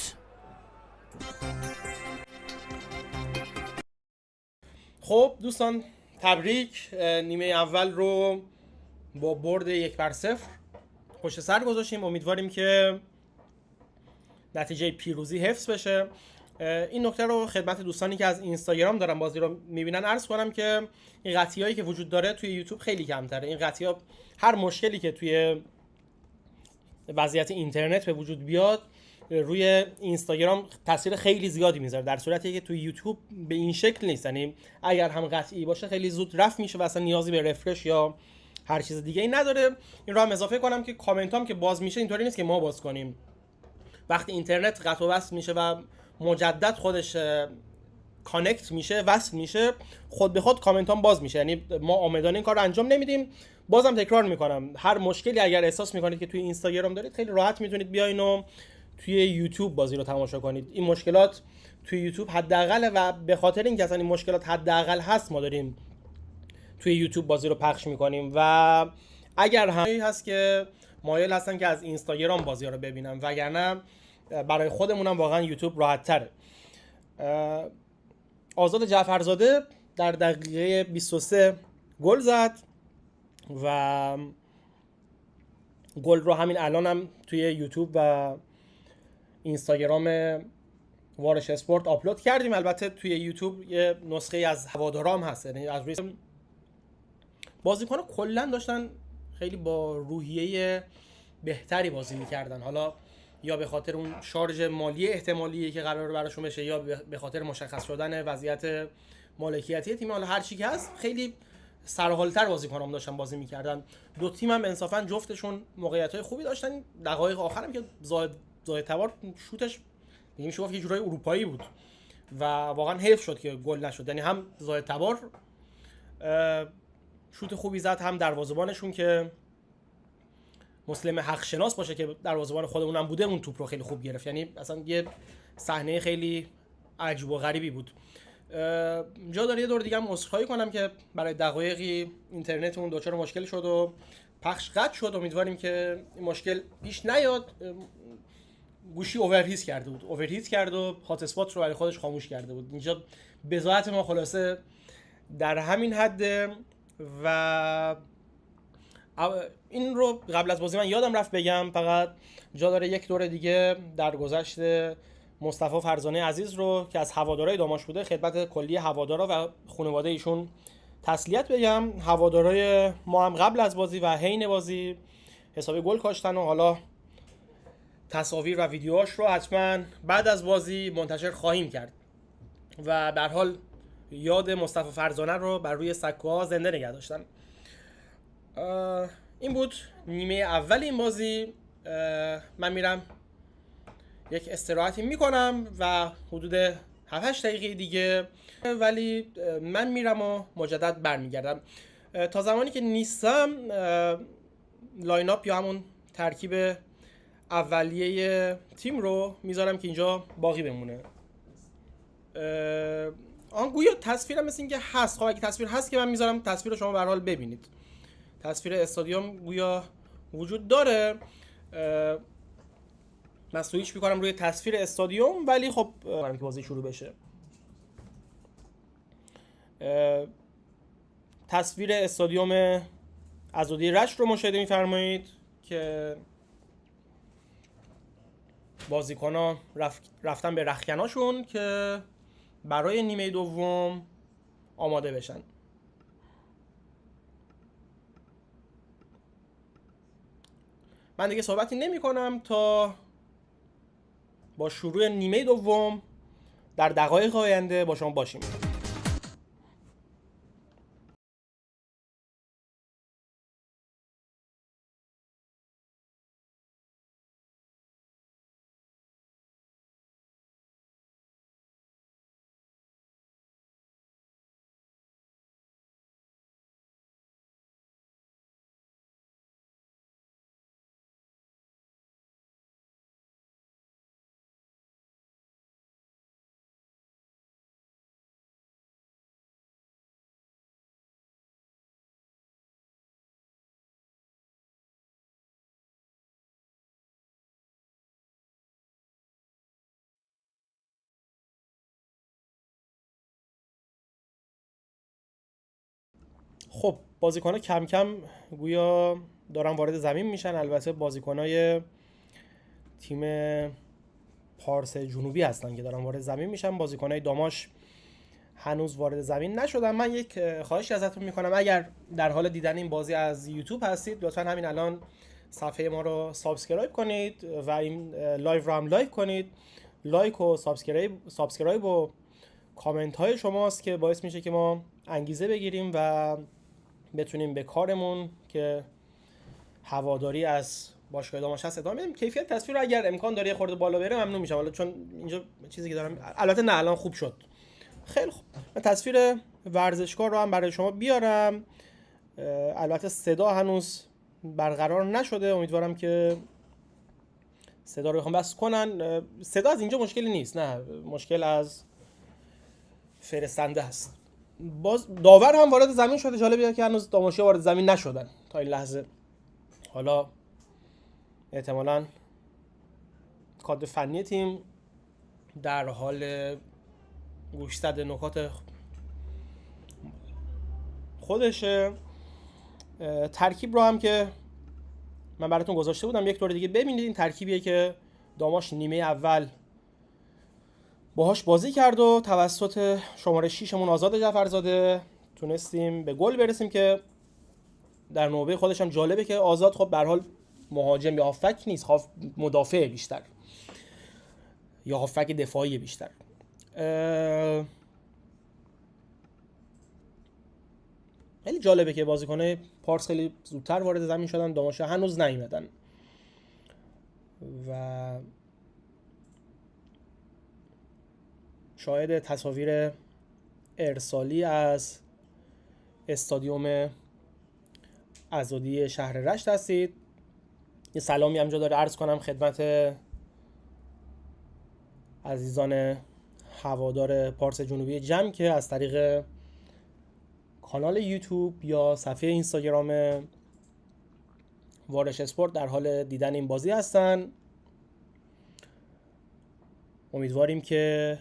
خب دوستان تبریک، نیمه اول رو با برد 1-0 پشت سر گذاشتیم. امیدواریم که نتیجه پیروزی حفظ بشه. این نکته رو خدمت دوستانی که از اینستاگرام دارن بازی رو میبینن عرض کنم که این قطعی‌هایی که وجود داره توی یوتیوب خیلی کمتره. این قطعی‌ها هر مشکلی که توی وضعیت اینترنت به وجود بیاد روی اینستاگرام تاثیر خیلی زیادی میذاره، در صورتی که توی یوتیوب به این شکل نیست. یعنی اگر هم قطعی باشه خیلی زود رفع میشه و اصلا نیازی به رفرش یا هر چیز دیگه ای نداره. این رو هم اضافه کنم که کامنت هم که باز میشه اینطوری نیست که ما باز کنیم. وقتی اینترنت قطع و وصل میشه و مجدد خودش کانکت میشه، وصل میشه، خود به خود کامنت هم باز میشه. یعنی ما آمدانه این کار رو انجام نمیدیم. بازم تکرار میکنم، هر مشکلی اگر احساس میکنید که توی اینستاگرام دارید خیلی راحت میتونید بیاین و توی یوتیوب بازی رو تماشا کنید. این مشکلات توی یوتیوب حداقل و به خاطر اینکه اصلا این مشکلات حداقل هست ما داریم توی یوتیوب بازی رو پخش میکنیم. و اگر هم هست که مایل هستن که از اینستاگرام بازی رو ببینم، وگرنه برای خودمونم واقعا یوتیوب راحت تره. آزاد جعفرزاده در دقیقه 23 گل زد و گل رو همین الان هم توی یوتیوب و اینستاگرام وارش اسپورت آپلود کردیم. البته توی یوتیوب یه نسخه از هوادارام هست، یعنی از روی بازیکن‌ها کلا داشتن خیلی با روحیه بهتری بازی می‌کردن. حالا یا به خاطر اون شارژ مالی احتمالی که قراره براشون بشه یا به خاطر مشخص شدن وضعیت مالکیتی تیم، حالا هر چی که هست خیلی سرحال‌تر بازیکنام داشتن بازی می‌کردن. دو تیم هم انصافا جفتشون موقعیت‌های خوبی داشتن. دقایق آخرم که زاهد تبار شوتش میشه گفت یه جورای اروپایی بود و واقعا حیف شد که گل نشد. یعنی هم زاهد تبار شوت خوبی زد، هم دروازه‌بانشون که مسلم حق شناس باشه که دروازه‌بان خودمون هم بوده اون توپ رو خیلی خوب گرفت. یعنی اصلا یه صحنه خیلی عجیب و غریبی بود. جا داره یه دور دیگه هم عذرخواهی کنم که برای دقایقی اینترنتمون دچار مشکل شد و پخش قطع شد. امیدواریم که این مشکل پیش نیاد. گوشی اوورهیت کرد و هات اسپات رو برای خودش خاموش کرده بود. اینجا بضاعت ما خلاصه در همین حد و این رو قبل از بازی من یادم رفت بگم. فقط جا داره یک دور دیگه در گذشت مصطفی فرزانه عزیز رو که از هوادارهای داماش بوده خدمت کلی هوادارا و خانواده ایشون تسلیت بگم. هوادارهای ما هم قبل از بازی و حین بازی حسابی گل کاشتن و حالا تصاویر و ویدیوهاش رو حتما بعد از بازی منتشر خواهیم کرد و به هر حال یاد مصطفی فرزانه رو بر روی سکوها زنده نگه داشتن. این بود نیمه اول این بازی. من میرم یک استراحتی میکنم و حدود 7-8 دقیقه دیگه ولی من میرم و مجدد برمیگردم. تا زمانی که نیستم لاین اپ یا همون ترکیب اولیه تیم رو میذارم که اینجا باقی بمونه. گویا تصویرم مثل این که هست. خب اگه تصویر هست که من میذارم تصویر رو شما به هر حال ببینید. تصویر استادیوم گویا وجود داره. من سویچ میکنم روی تصویر استادیوم ولی خب که بازی شروع بشه. تصویر استادیوم عزادی رشت رو مشاهده میفرمایید که بازیکن‌ها رفتن به رختکناشون که برای نیمه دوم آماده بشن. من دیگه صحبتی نمی کنم تا با شروع نیمه دوم در دقایق آینده با شما باشیم. خب بازیکن‌ها کم کم گویا دارن وارد زمین میشن. البته بازیکن‌های تیم پارس جنوبی هستن که دارن وارد زمین میشن. بازیکن‌های داماش هنوز وارد زمین نشدن. من یک خواهشی ازتون میکنم، اگر در حال دیدن این بازی از یوتیوب هستید لطفاً همین الان صفحه ما رو سابسکرایب کنید و این لایو رو هم لایک کنید. لایک و سابسکرایب و کامنت های شماست که باعث میشه که ما انگیزه بگیریم و بتونیم به کارمون که هواداری از باشگاه داماش هست ادامه بدیم. کیفیت تصویر رو اگر امکان داره خورده بالا بره ممنون میشم، حالا چون اینجا چیزی که دارم البته نه الان خوب شد. خیلی خوب، من تصویر ورزشگاه رو هم برای شما بیارم. البته صدا هنوز برقرار نشده، امیدوارم که صدا رو بخوام بس کنن. صدا از اینجا مشکلی نیست، نه مشکل از فرستنده هست. باز داور هم وارد زمین شده. جالبه که هنوز داماشیا وارد زمین نشدن تا این لحظه. حالا احتمالاً کادر فنی تیم در حال گوشزد نکات خودشه. ترکیب رو هم که من براتون گذاشته بودم یک دور دیگه ببینید. این ترکیبیه که داماش نیمه اول باهاش بازی کرد و توسط شماره 6 مون آزاد جعفرزاده تونستیم به گل برسیم که در نوبه خودش هم جالبه که آزاد خب به هر حال مهاجم یا هافک نیست، مدافع بیشتر یا هافک دفاعی بیشتر. خیلی جالبه که بازیکن‌های پارس خیلی زودتر وارد زمین شدن، داماشا هنوز نیومدن و شاهد تصاویر ارسالی از استادیوم عزادی شهر رشت هستید. یه سلامی همجا داره عرض کنم خدمت عزیزان هوادار پارس جنوبی جمع که از طریق کانال یوتیوب یا صفحه اینستاگرام وارش اسپورت در حال دیدن این بازی هستن. امیدواریم که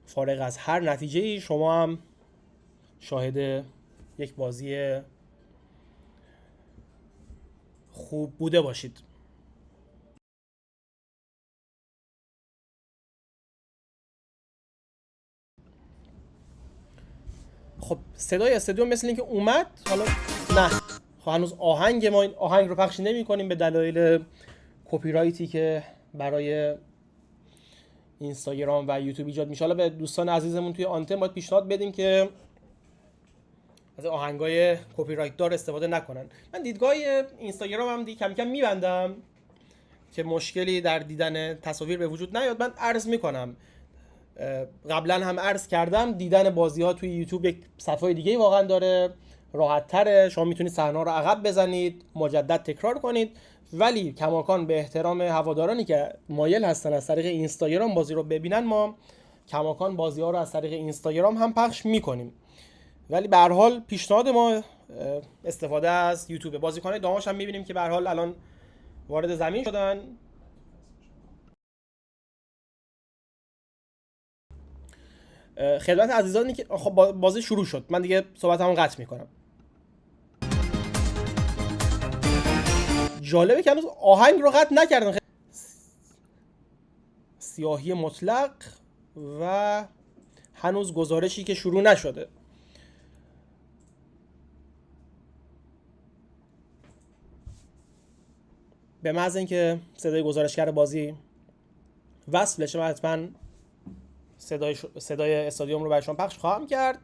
فارغ از هر نتیجه‌ای شما هم شاهد یک بازی خوب بوده باشید. خب صدای استادیوم مثل اینکه اومد. حالا نه خب هنوز ما آهنگ رو پخش نمی‌کنیم به دلایل کپی رایتی که برای اینستاگرام و یوتیوب ایجاد میشه. حالا به دوستان عزیزمون توی آنتن باید پیشنهاد بدیم که از آهنگای کپی رایت دار استفاده نکنن. من دیدگاه اینستاگرام هم کم کم میبندم که مشکلی در دیدن تصاویر به وجود نیاد. من عرض میکنم، قبلا هم عرض کردم، دیدن بازی ها توی یوتیوب یک صفحه دیگه واقعا داره، راحت تره. شما میتونید صحنه رو عقب بزنید، مجدد تکرار کنید، ولی کماکان به احترام هوادارانی که مایل هستن از طریق اینستاگرام بازی رو ببینن، ما کماکان بازی ها رو از طریق اینستاگرام هم پخش میکنیم. ولی به هر حال پیشنهاد ما استفاده از یوتیوب. بازیکن‌های داماش هم میبینیم که به هر حال الان وارد زمین شدن. خدمت عزیزانی که خب بازی شروع شد، من دیگه صحبتمو قطع میکنم. جالبه که هنوز آهنگ رو قطع نکردن. سیاهی مطلق و هنوز گزارشی که شروع نشده. به محض اینکه صدای گزارشگر بازی وصل بشه، من حتما صدای استادیوم رو برای شما پخش خواهم کرد.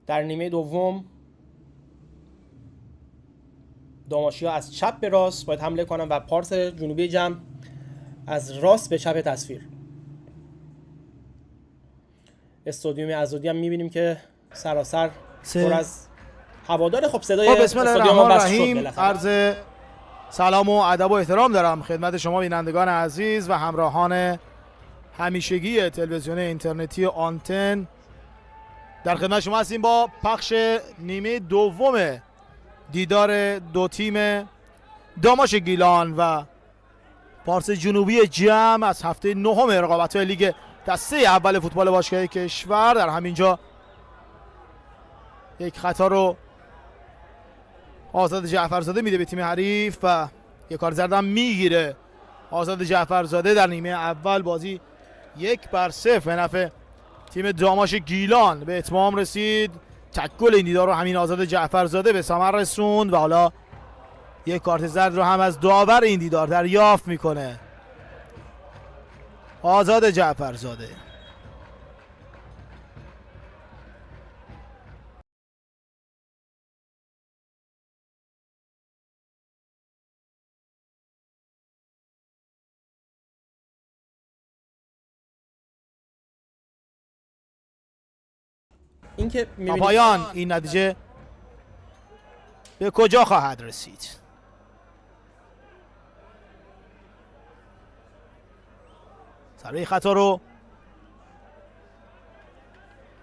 در نیمه دوم داماشیا از چپ به راست باید حمله کنن و پارس جنوبی جمع از راست به چپ تصویر. استادیوم عزادی هم می‌بینیم که سراسر پر از هوادار. خب صدای بسم الله استادیوم الرحمن بس شد الرحیم. بالاخره. عرض سلام و ادب و احترام دارم خدمت شما بینندگان عزیز و همراهان همیشگی تلویزیون اینترنتی آنتن. در خدمت شما هستیم با پخش نیمه دوم دیدار دو تیم داماش گیلان و پارس جنوبی جمع از هفته نهم رقابت‌های لیگ دسته اول فوتبال باشگاهی کشور. در همینجا یک خطا رو آزاد جعفرزاده میده به تیم حریف و یک کار زردم میگیره آزاد جعفرزاده. در نیمه اول بازی 1-0 به نفع تیم داماش گیلان به اتمام رسید. تک گل این دیدار رو همین آزاد جعفرزاده به ثمر رسوند و حالا یک کارت زرد رو هم از داور این دیدار دریافت میکنه آزاد جعفرزاده. این که تا پایان این نتیجه به کجا خواهد رسید؟ ضربه خطا رو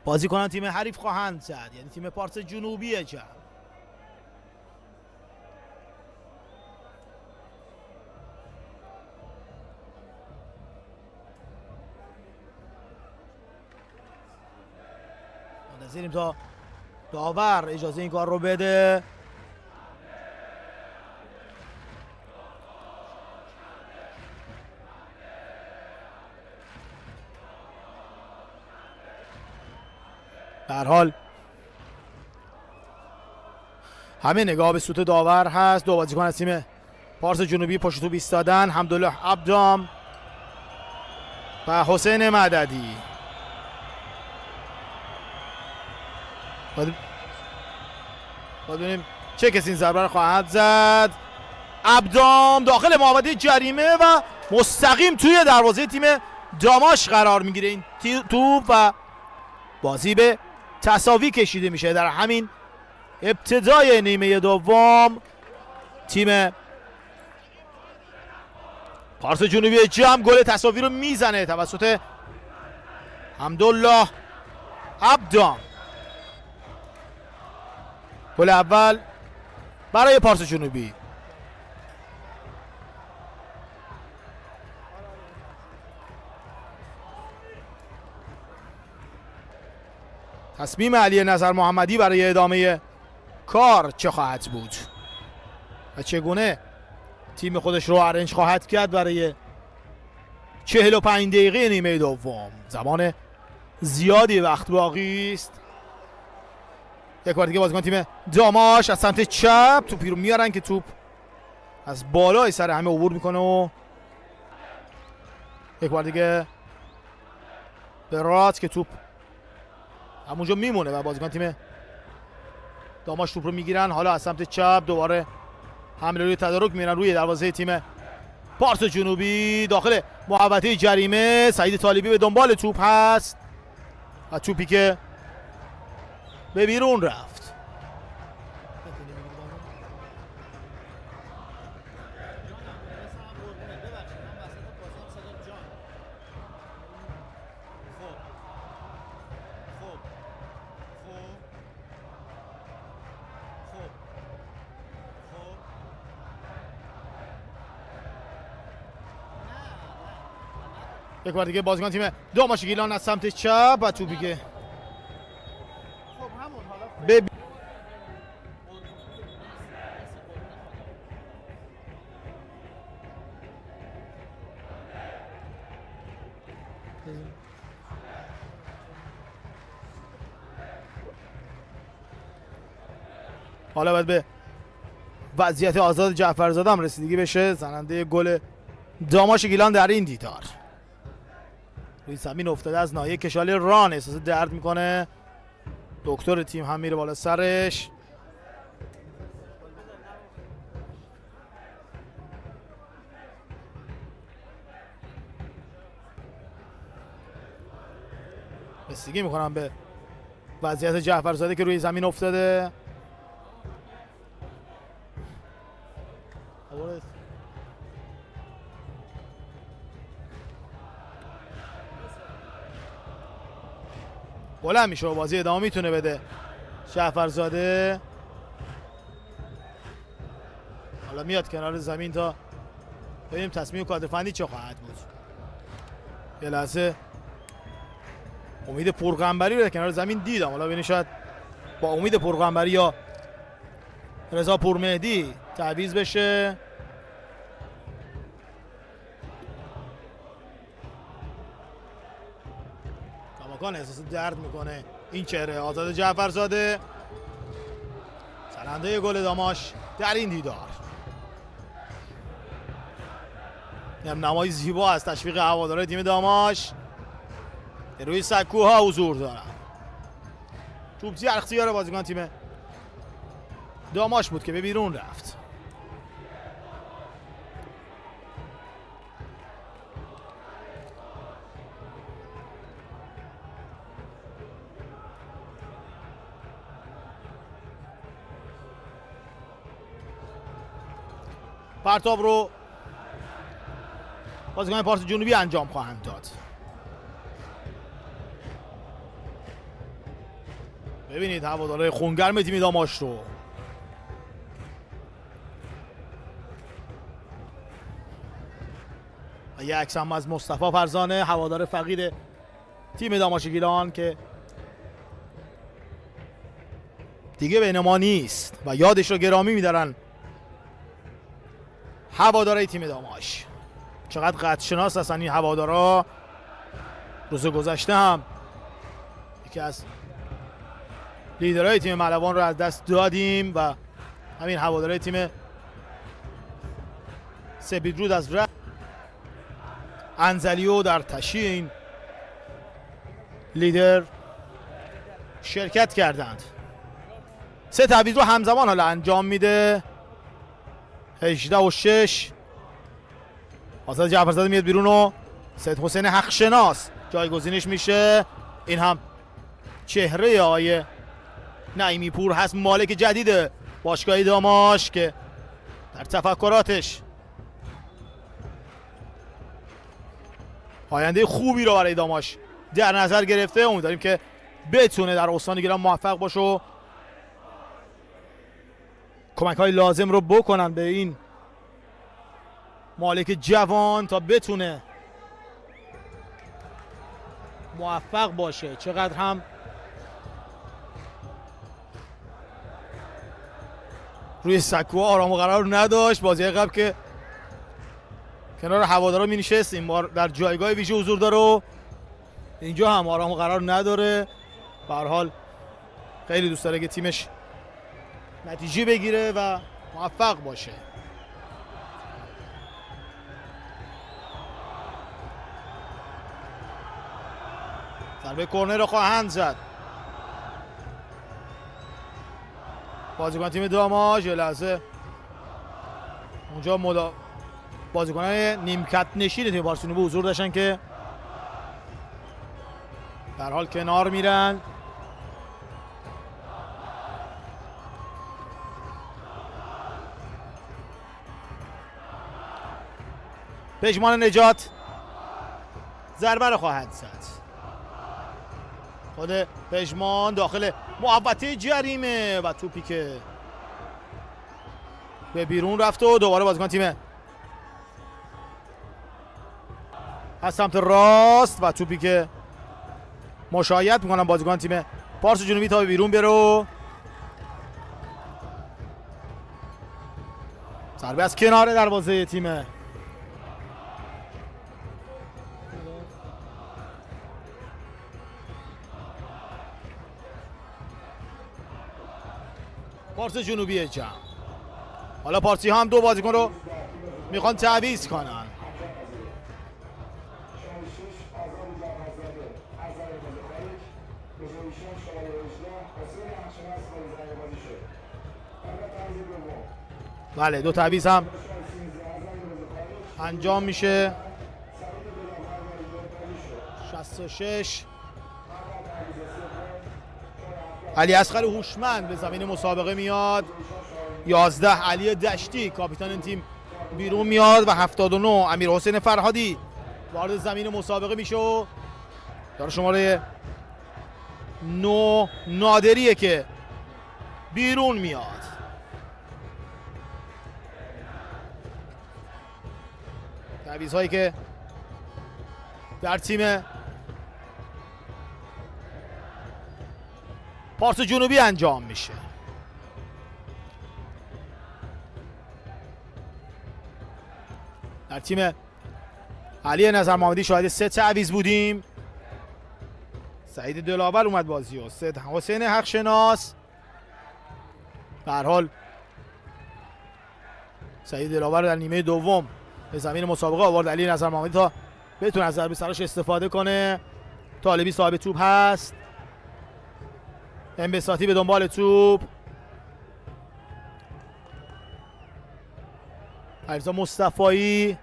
بازیکنان تیم حریف خواهند زد، یعنی تیم پارس جنوبی جمع. منتظریم تا داور اجازه این کار رو بده. به هر حال همه نگاه به سوت داور هست. دو بازیکن از تیم پارس جنوبی پشت توپ ایستادن، حمدالله عبدام و حسین مددی. باید ببینیم چه کسی این ضربه رو خواهد زد. عبدام داخل محوطه جریمه و مستقیم توی دروازه تیم داماش قرار میگیره این توپ و بازی به تساوی کشیده میشه. در همین ابتدای نیمه دوم تیم پارس جنوبی جمع گل تساوی رو میزنه توسط حمدالله عبدام. گل اول برای پارس جنوبی. تصمیم علی نظر محمدی برای ادامه کار چه خواهد بود و چگونه تیم خودش رو ارنج خواهد کرد برای 45 دقیقه نیمه دوم؟ زمان زیادی وقت باقی است یک بار دیگه بازیکن تیم داماش از سمت چپ توپی رو میارن که توپ از بالای سر همه عبور میکنه و یک بار دیگه به رات که توپ همونجا میمونه و بازیکن تیم داماش توپ رو میگیرن. حالا از سمت چپ دوباره حمله روی تدارک میرن روی دروازه تیم پارس جنوبی. داخل محوطه جریمه سعید طالبی به دنبال توپ هست و توپی که به بیرون رفت. یک بار دیگه بازیکن تیم داماش گیلان از سمت چپ و توپی که حالا باید به وضعیت آزاد جعفرزاده هم رسیدگی بشه. زننده گل داماش گیلان در این دیدار روی زمین افتاده از ناحیه کشاله ران، احساس درد میکنه. دکتر تیم هم میره بالا سرش. رسیدگی میکنم به وضعیت جعفرزاده که روی زمین افتاده. بلند میشه و بازی ادامه میتونه بده جعفرزاده. حالا میاد کنار زمین تا ببینیم تصمیم کادرفندی چه خواهد بود. یه لحظه امید پرغنبری رو در کنار زمین دیدم. حالا ببینیم شاید با امید پرغنبری یا رضا پورمهدی تعویض بشه. کاماکان احساس درد میکنه این چهره آزاد جعفرزاده، زننده گل داماش در این دیدار. نمایی زیبا از تشویق هوادارهای تیم داماش که روی سکوها حضور دارن. توپ در اختیار بازیکن تیم داماش بود که به بیرون رفت. پرتاب رو بازیکن پارس جنوبی انجام خواهند داد. ببینید هوادارهای خونگرم تیم داماش رو. یه عکس هم از مصطفی فرزانه هوادار فقید تیم داماش گیلان که دیگه بین ما نیست و یادش رو گرامی می‌دارن هوادارهای تیم داماش. چقدر قدرشناس هستن این هوادارا. روز گذشته هم یکی از لیدرهای تیم ملوان رو از دست دادیم و همین هوادارهای تیم سپیدرود از رد انزلیو در تشییع این لیدر شرکت کردند. سه تعویض رو همزمان حالا انجام میده. 18 و 6 آزاد جعفرزاده میاد بیرون و سید حسین حقشناس جایگزینش میشه. این هم چهره آقای نعیمی پور هست، مالک جدید باشگاه داماش که در تفکراتش آینده خوبی رو برای داماش در نظر گرفته. امیدواریم که بتونه در استان گیلان موفق باشه و کمک‌های لازم رو بکنن به این مالک جوان تا بتونه موفق باشه. چقدر هم روی سکو آرام و قرار نداشت. بازی قبل که کنار هوادارا می نشست، این بار در جایگاه ویژه حضور داره و اینجا هم آرام و قرار نداره. به هر حال خیلی دوست داره که تیمش نتیجه بگیره و موفق باشه. ضربه کرنر رو خواهند زد. بازیکن تیم داماژ یه لحظه اونجا بازیکنان نیمکت نشین تیم بارسلونا به حضور داشتن که در حال کنار میرن. پژمان نجات ضربه رو خواهد زد. خود پژمان داخل محوطه جریمه و توپی که به بیرون رفت و دوباره بازیکن تیم از سمت راست و توپی که مشایعت میکنن بازیکن تیم پارس جنوبی تا به بیرون بره. ضربه از کنار دروازه تیم پارس جنوبی جمع. حالا پارسی ها هم دو بازیکن رو میخوان تعویض کنن. بله دو تعویض هم انجام میشه. 66 علی اصغر هوشمند به زمین مسابقه میاد. 11 علی دشتی کاپیتان این تیم بیرون میاد و 79 امیر حسین فرهادی وارد زمین مسابقه میشه و داره شماره 9 نادریه که بیرون میاد. تعویض هایی که در تیم پارس جنوبی انجام میشه. در تیم علی نظر محمدی شاهد 3 تعویض بودیم. سعید دلاور اومد بازی و حسین حقشناس. به هر حال سعید دلاور در نیمه دوم به زمین مسابقه آورد علی نظر محمدی تا بتونه از ضربه سراش استفاده کنه. طالبی صاحب توپ هست. انبساطی به دنبال توپ. علیرضا مصطفایی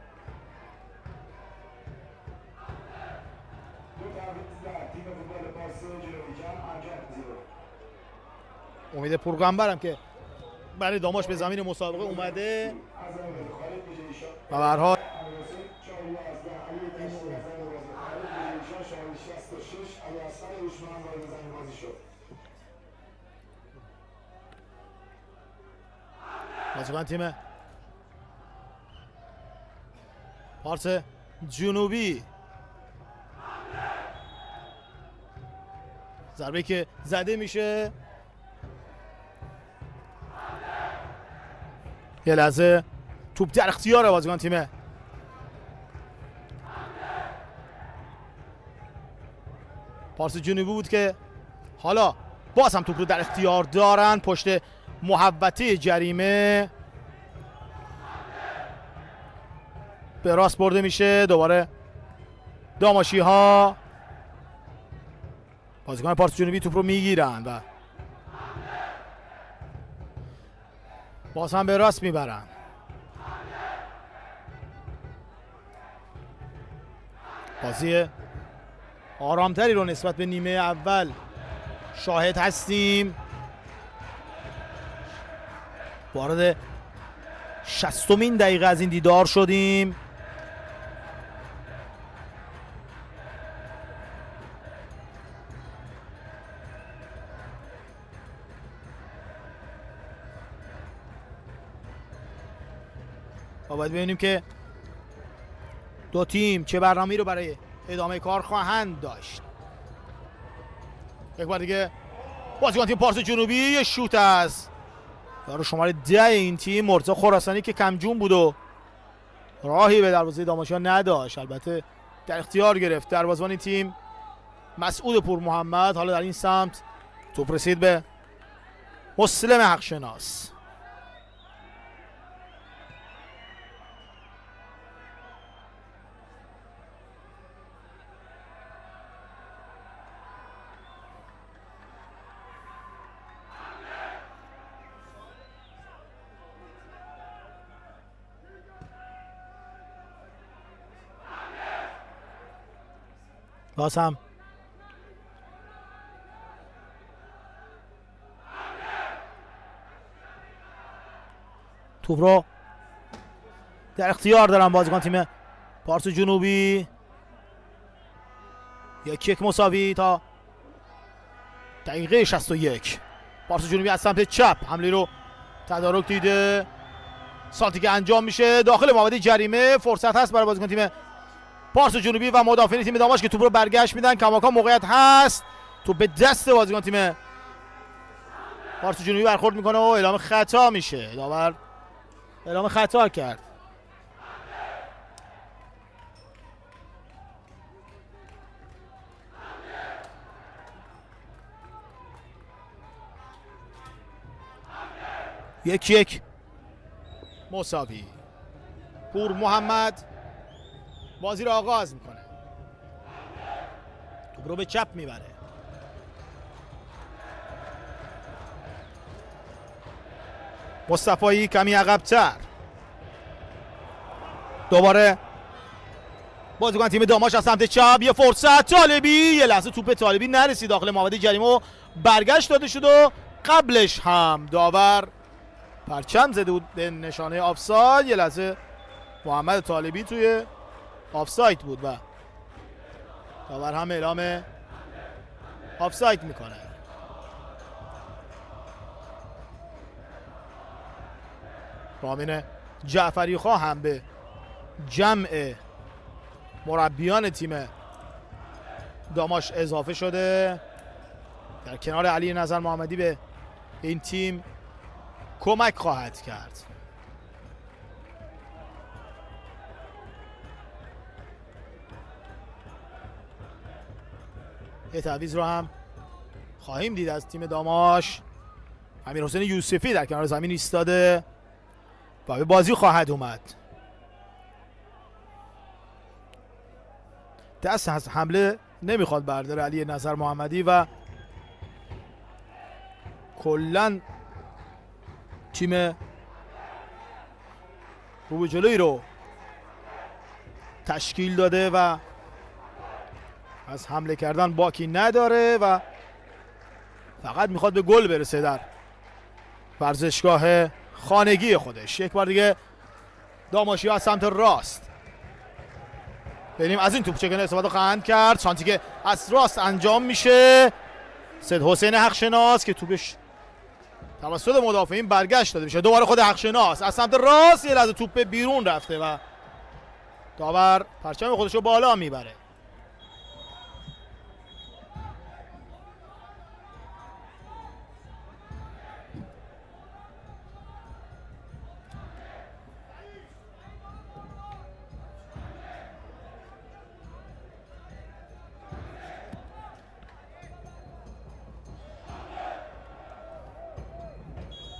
امید پرگنبرم که برای داماش به زمین مسابقه اومده و به هر حال بازیکن تیم پارس جنوبی ضربه که زده میشه. یه لحظه توپ در اختیار بازیکن تیم پارس جنوبی بود که حالا باز هم توپ رو در اختیار دارن. پشت محوطه جریمه به راست برده میشه. دوباره داماشی ها بازیکن پارس جنوبی توپ رو میگیرن و باز هم به راست میبرن. بازی آرامتری رو نسبت به نیمه اول شاهد هستیم. وارد 60مین دقیقه از این دیدار شدیم. و باید ببینیم که دو تیم چه برنامه‌ای رو برای ادامه کار خواهند داشت. یک بار دیگه بازیکن تیم پارس جنوبی یه شوت است. داره شماره 10 این تیم مرتضی خراسانی که کمجون بود و راهی به دروازه داماشیان نداشت، البته در اختیار گرفت دروازه‌بان این تیم مسعود پور محمد. حالا در این سمت توپ رسید به مسلم حقشناس. باز هم توپ رو در اختیار دارن بازیکن تیم پارس جنوبی. یک مساوی تا دقیقه 61. پارس جنوبی از سمت چپ حمله رو تدارک دیده، سانتی که انجام میشه داخل محوطه جریمه. فرصت هست برای بازیکن تیم پارس جنوبی و مدافعین تیم داماش که توپ رو برگشت میدن. کماکان موقعیت هست، توپ به دست بازیکن تیم پارس جنوبی برخورد میکنه و اعلام خطا میشه. داور اعلام خطا کرد. یک مساوی. پور محمد بازی رو آغاز میکنه، توپ رو به چپ میبره. مصطفی کمی عقب‌تر. دوباره بازیکن تیم داماش از سمت چپ. یه فرصت طالبی، یه لحظه توپ طالبی نرسید داخل محوطه جریمه و برگشت داده شد و قبلش هم داور پرچم زده بود به نشانه آفساید. یه لحظه محمد طالبی توی آفساید بود و داور هم اعلام آفساید میکنه. رامین جعفری خواه هم به جمع مربیان تیم داماش اضافه شده. در کنار علی نظر محمدی به این تیم کمک خواهد کرد. یه تعویض رو هم خواهیم دید از تیم داماش. امیرحسین یوسفی در کنار زمین ایستاده و به بازی خواهد اومد. دست از حمله نمیخواد برداره علی نظر محمدی و کلن تیم رو به جلوی رو تشکیل داده و از حمله کردن باکی نداره و فقط میخواد به گل برسه در ورزشگاه خانگی خودش. یک بار دیگه داماشی از سمت راست. ببینیم از این توپ چگونه استفاده خواهند کرد. شانسی که از راست انجام میشه. سید حسین حقشناس که توپش توسط مدافعین برگشت داده میشه. دوباره خود حقشناس از سمت راست، یه لحظه توپ بیرون رفته و داور پرچم خودش رو بالا میبره.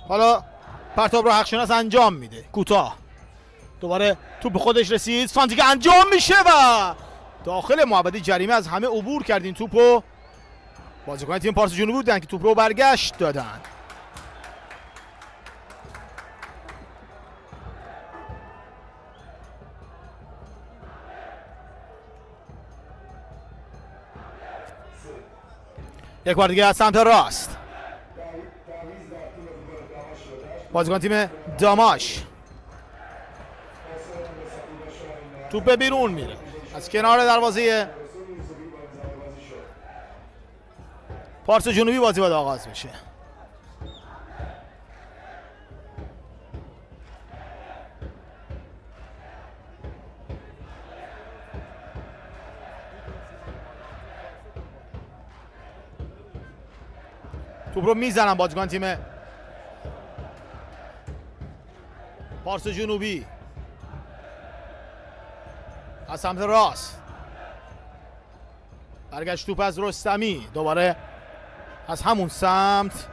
حالا پرتاب رو حقشناس انجام میده کوتاه. دوباره توپ به خودش رسید، سانتی که انجام میشه و داخل محوطه جریمه از همه عبور کردین توپو. بازیکن تیم پارس جنوبی بودن که توپ رو برگشت دادن. یک بار دیگه از سمت راست بازیکن تیم داماش. توپ بیرون میره از کنار دروازه پارس جنوبی. بازی باید آغاز بشه. توپ رو میزنن بازیکن تیم پارس جنوبی از سمت راست. برگشت توپ از رستمی، دوباره از همون سمت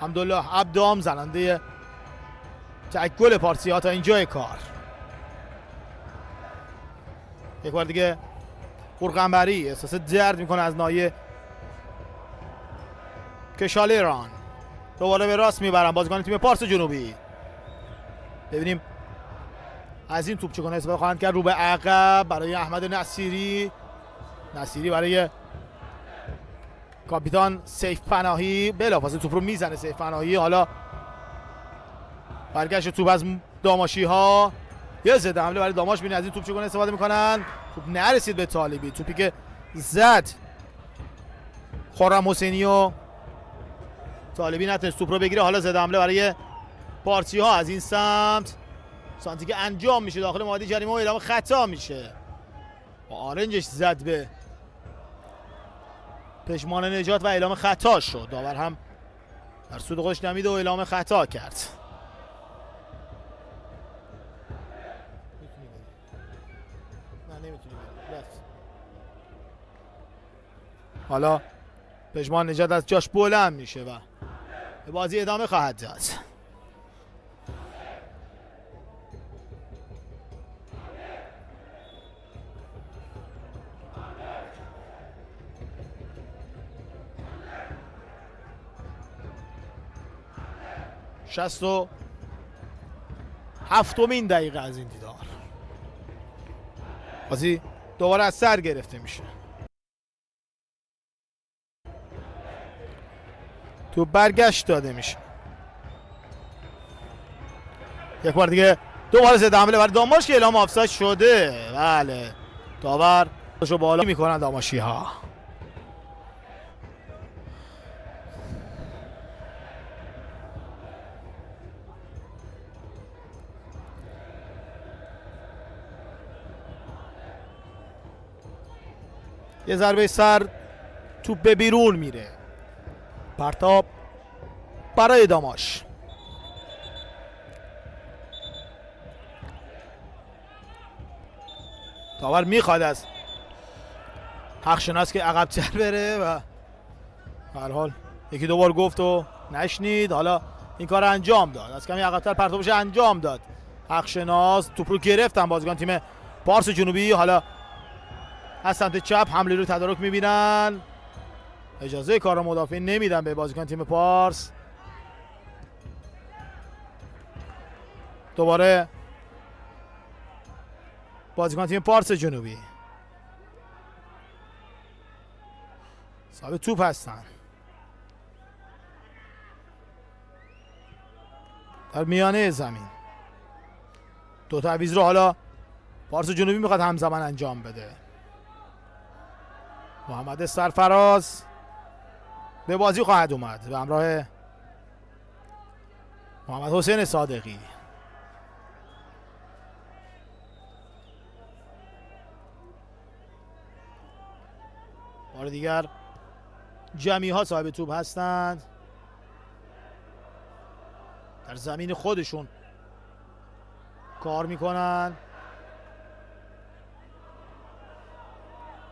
حمدالله عبدام زننده تک گل پارسی ها تا اینجای کار. یک بار دیگه قورقنبری احساس درد میکنه از ناحیه کشالیران. دوباره به راست میبرن بازیکن تیم پارس جنوبی. ببینیم از این توپ چگونه استفاده خواهند کرد. رو به عقب برای احمد نصیری. نصیری برای کاپیتان سیف پناهی. بلافاصله توپ رو میزنه سیف پناهی. حالا برگشت توپ از داماشی ها. یه ضد حمله برای داماش. ببینید از این توپ چگونه استفاده میکنن. توپ نرسید به طالبی. توپی که زد خرم حسینی و طالبی نتونست توپ رو بگیره. حالا ضد حمله برای پارسی ها از این سمت. سانتی که انجام میشه داخل محوطه جریمه و اعلام خطا میشه. با آرنجش زد به پشمان نجات و اعلام خطا شد. داور هم در سود خودش نمید و اعلام خطا کرد. حالا پشمان نجات از جاش بلند میشه و به بازی ادامه خواهد داد. شصت و هفتمین دقیقه از این دیدار. بازی دوباره از سر گرفته میشه. تو برگشت داده میشه. یک بار دیگه دوباره ضد حمله برای داماش که اعلام آفساید شده. بله داور رو بالا میکنن داماشی ها. یه ضربه سر توپ به بیرون میره. پرتاب برای داماش. داور میخواد از حق شناس که عقب‌تر بره و به هر حال یکی دو بار گفت و نشنید. حالا این کار انجام داد. از کمی عقب‌تر پرتابش انجام داد. حق شناس توپ رو گرفتن بازیکن تیم پارس جنوبی. حالا از سمت چپ حمله رو تدارک میبینن. اجازه کار مدافع نمیدن به بازیکن تیم پارس. دوباره بازیکن تیم پارس جنوبی صاحب توپ هستن. در میانه زمین دو تعویض رو حالا پارس جنوبی میخواد همزمان انجام بده. محمد سرفراز به بازی خواهد اومد به همراه محمد حسین صادقی. بار دیگر جمعی ها صاحب توپ هستند. در زمین خودشون کار میکنن.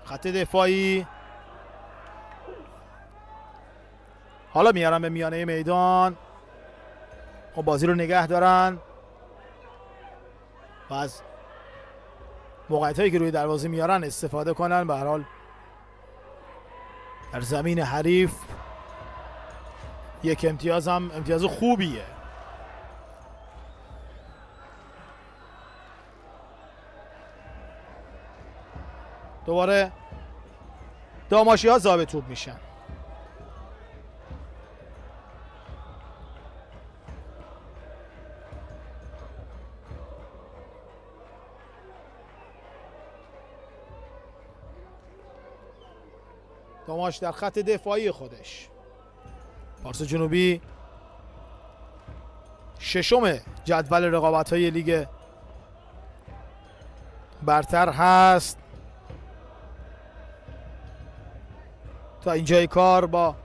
خط دفاعی حالا میارن به میانه میدان. خب بازی رو نگه دارن و از موقعیت هایی که روی دروازه میارن استفاده کنن. به هر حال در زمین حریف یک امتیاز هم امتیاز خوبیه. دوباره داماشی ها ضابط توپ میشن. داماش در خط دفاعی خودش. پارس جنوبی ششم جدول رقابت‌های لیگ برتر هست. تا اینجای کار با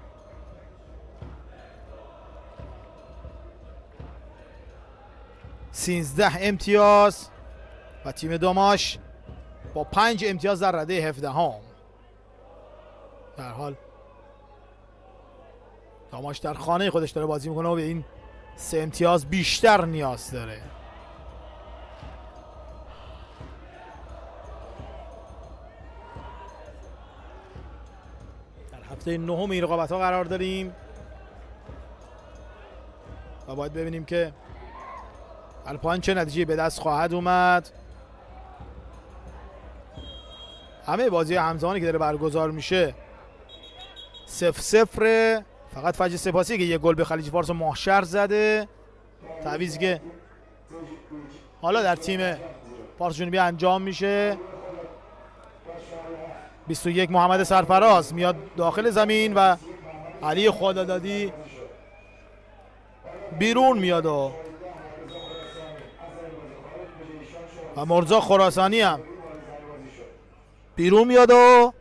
سینزده امتیاز و تیم داماش با 5 امتیاز در رده 17 هم. در حال داماش در خانه خودش داره بازی میکنه و به این 3 امتیاز بیشتر نیاز داره. در هفته 9 این رقابت ها قرار داریم و باید ببینیم که الپایان چه نتیجه به دست خواهد اومد. همه بازی همزمانی که داره برگزار میشه 0-0. فقط فجر سپاسی که یه گل به خلیج فارس و ماهشهر زده. تعویضی که حالا در تیم فارس جنوبی انجام میشه. 21 محمد سرفراز میاد داخل زمین و علی خدادادی بیرون میاد و مرزا خراسانی هم بیرون میاد و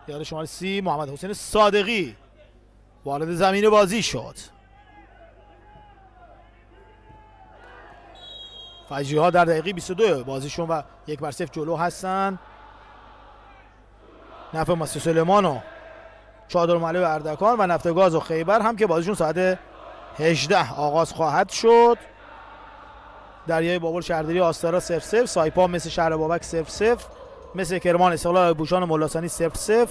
یاد شماره 30 محمد حسین صادقی وارد زمین بازی شد. فجری ها در دقیقه 22 بازیشون و 1-0 جلو هستن. نفع مسجد سلیمان و چادرمحله و اردکان و نفتگاز و خیبر هم که بازیشون ساعت 18 آغاز خواهد شد. دریای بابل شهرداری آستارا 0-0. سایپا مثل شهر بابک 0-0. مثل کرمان استقلال بوشان و ملاسانی 0-0.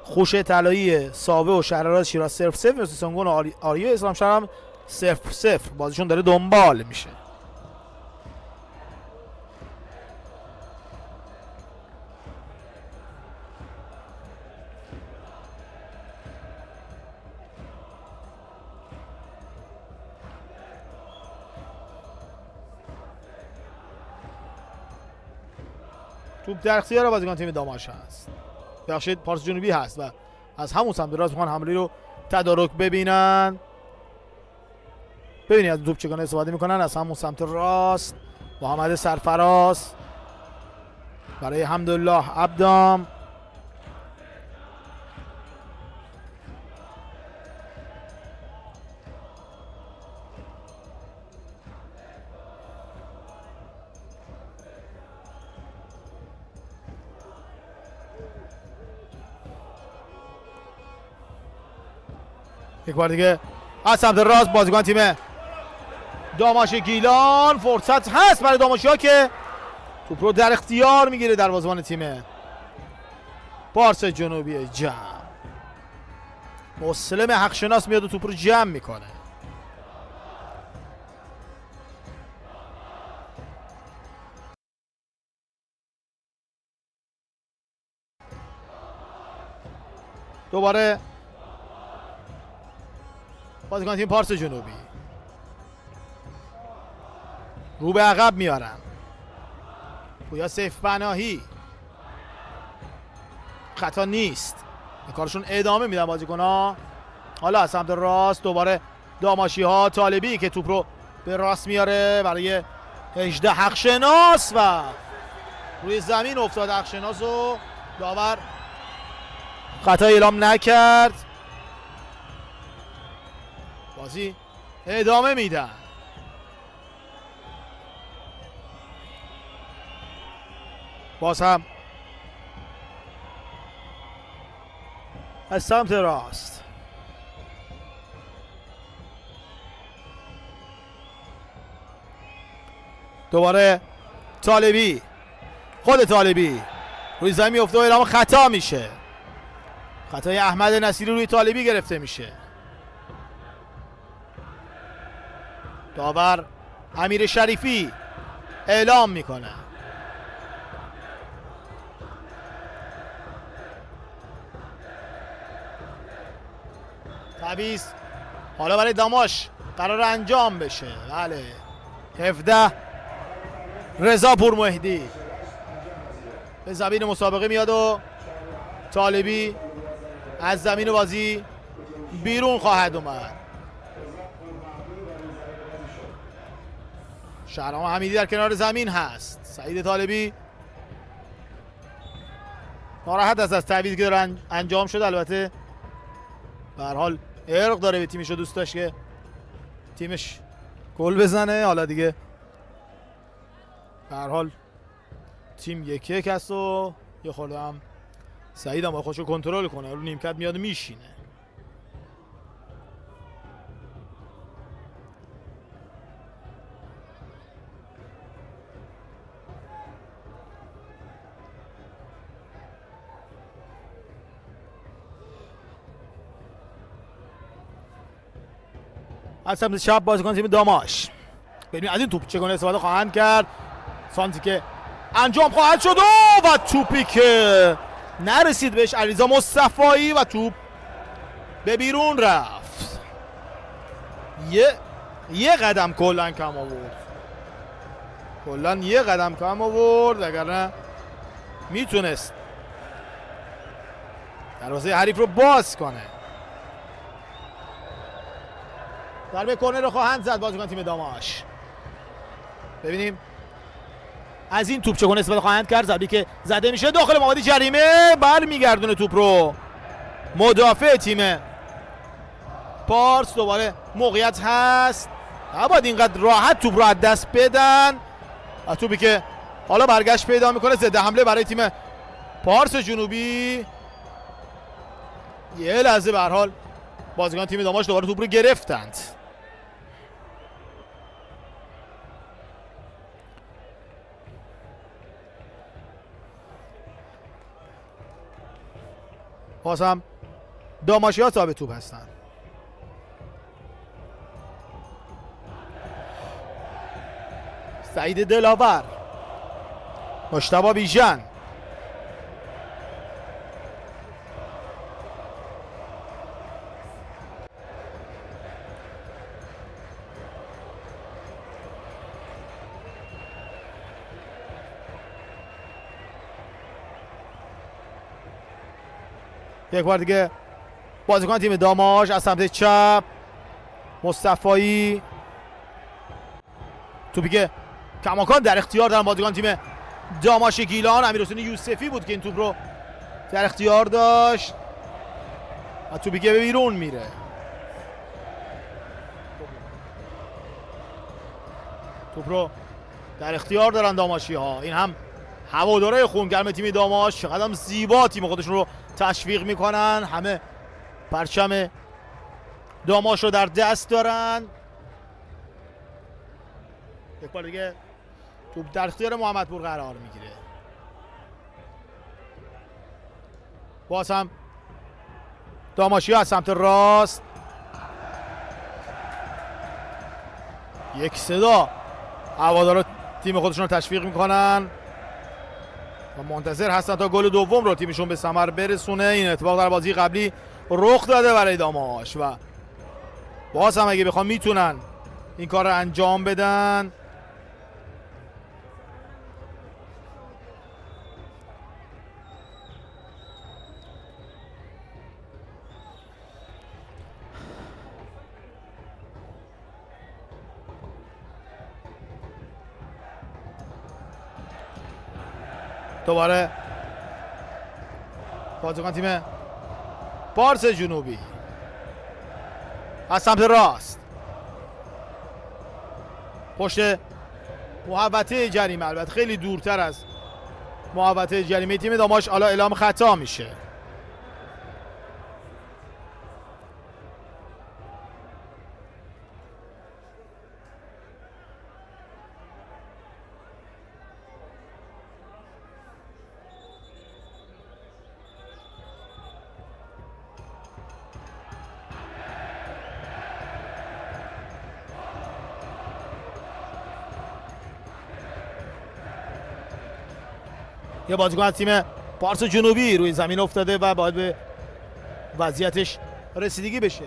خوش طلایی ساوه و شهرآراز شیراز 0-0. مثل سنگون و آریو اسلام شهر هم 0-0. بازیشون داره دنبال میشه. توپ در اختیار بازیکن تیم داماش هست. بخشید پارس جنوبی هست و از همون سمت راست میخوان حمله رو تدارک ببینن. ببینید از توپ چگونه استفاده میکنن. از همون سمت راست محمد سرفراز برای حمدالله عبدام. یک بار دیگه از سمت راست بازیکن تیم داماش گیلان. فرصت هست برای داماشی ها که توپ رو در اختیار میگیره دروازه‌بان تیم پارس جنوبی جمع. مسلم حقشناس میاد و توپ رو جمع میکنه. دوباره بازیکن تیم پارس جنوبی رو به عقب میارن. پویا سیف پناهی خطا نیست. به کارشون ادامه میدن بازیکن‌ها. حالا از سمت راست دوباره داماشی ها. طالبی که توپ رو به راست میاره برای 18 حقشناس و روی زمین افتاد حقشناس و داور خطا اعلام نکرد. بازی ادامه میدن. باز هم از سمت راست دوباره طالبی. خود طالبی روی زمین میفته و اعلام خطا میشه. خطای احمد نصیری روی طالبی گرفته میشه. داور امیر شریفی اعلام میکنه. تعویض حالا برای داماش قرار انجام بشه. بله 17 رضا پورمهدی به زمین مسابقه میاد و طالبی از زمین بازی بیرون خواهد اومد. شهرام حمیدی در کنار زمین هست. سعید طالبی ناراحت است از تعویضی که داره انجام شد. البته به هر حال ارق داره به تیمش و دوست داشت که تیمش گل بزنه. حالا دیگه به هر حال تیم 1-1 است و یه خورده هم سعید هم خودشو کنترل کنه، رو نیمکت میاد میشینه. از سمت چپ بازیکن تیم داماش، ببینیم از این توپ چگونه استفاده خواهند کرد. سانتی که انجام خواهد شد و توپی که نرسید بهش علیرضا مصطفایی و توپ به بیرون رفت. یه قدم کلا کم آورد، کلا یه قدم کم آورد، وگرنه میتونست دروازه حریف رو باز کنه. ضربه کرنر رو خواهند زد بازیکن تیم داماش. ببینیم از این توپ چگونه استفاده خواهند کرد. ضربه‌ای که زده میشه داخل محوطه جریمه، برمیگردونه توپ رو مدافع تیم پارس. دوباره موقعیت هست، نباید اینقدر راحت توپ رو از دست بدن. توپی که حالا برگشت پیدا میکنه، ضد حمله برای تیم پارس جنوبی. یه لحظه به هر حال بازیکن تیم داماش دوباره توپ رو گرفتند. باز هم داماشی ها صاحب توپ هستن. سعید دلاور، مجتبی بیژن، یک بار دیگه بازیکن تیم داماش از سمت چپ، مصطفایی، توپی که کماکان در اختیار دارن بازیکن تیم داماش گیلان. امیرحسین یوسفی بود که این توپ رو در اختیار داشت و توپی که به بیرون میره. توپ رو در اختیار دارن داماشی ها. این هم هواداره خونگرم تیم داماش چقدر هم زیبا تیم خودشون رو تشویق میکنن. همه پرچم داماش رو در دست دارن. یک بار دیگه توپ در اختیار محمدپور قرار میگیره. باز هم داماشی از سمت راست، یک صدا هوادارا تیم خودشون رو تشویق میکنن و منتظر هستن تا گل دوم رو تیمشون به ثمر برسونه. این اتفاق در بازی قبلی رخ داده برای داماش و باز هم اگه بخوام میتونن این کار رو انجام بدن. دوباره بازیکن تیم پارس جنوبی از سمت راست، پشت محوطه جریمه، البته خیلی دورتر از محوطه جریمه تیم داماش. حالا اعلام خطا میشه. یه بازیکن از تیم پارس جنوبی روی زمین افتاده و باید به وضعیتش رسیدگی بشه.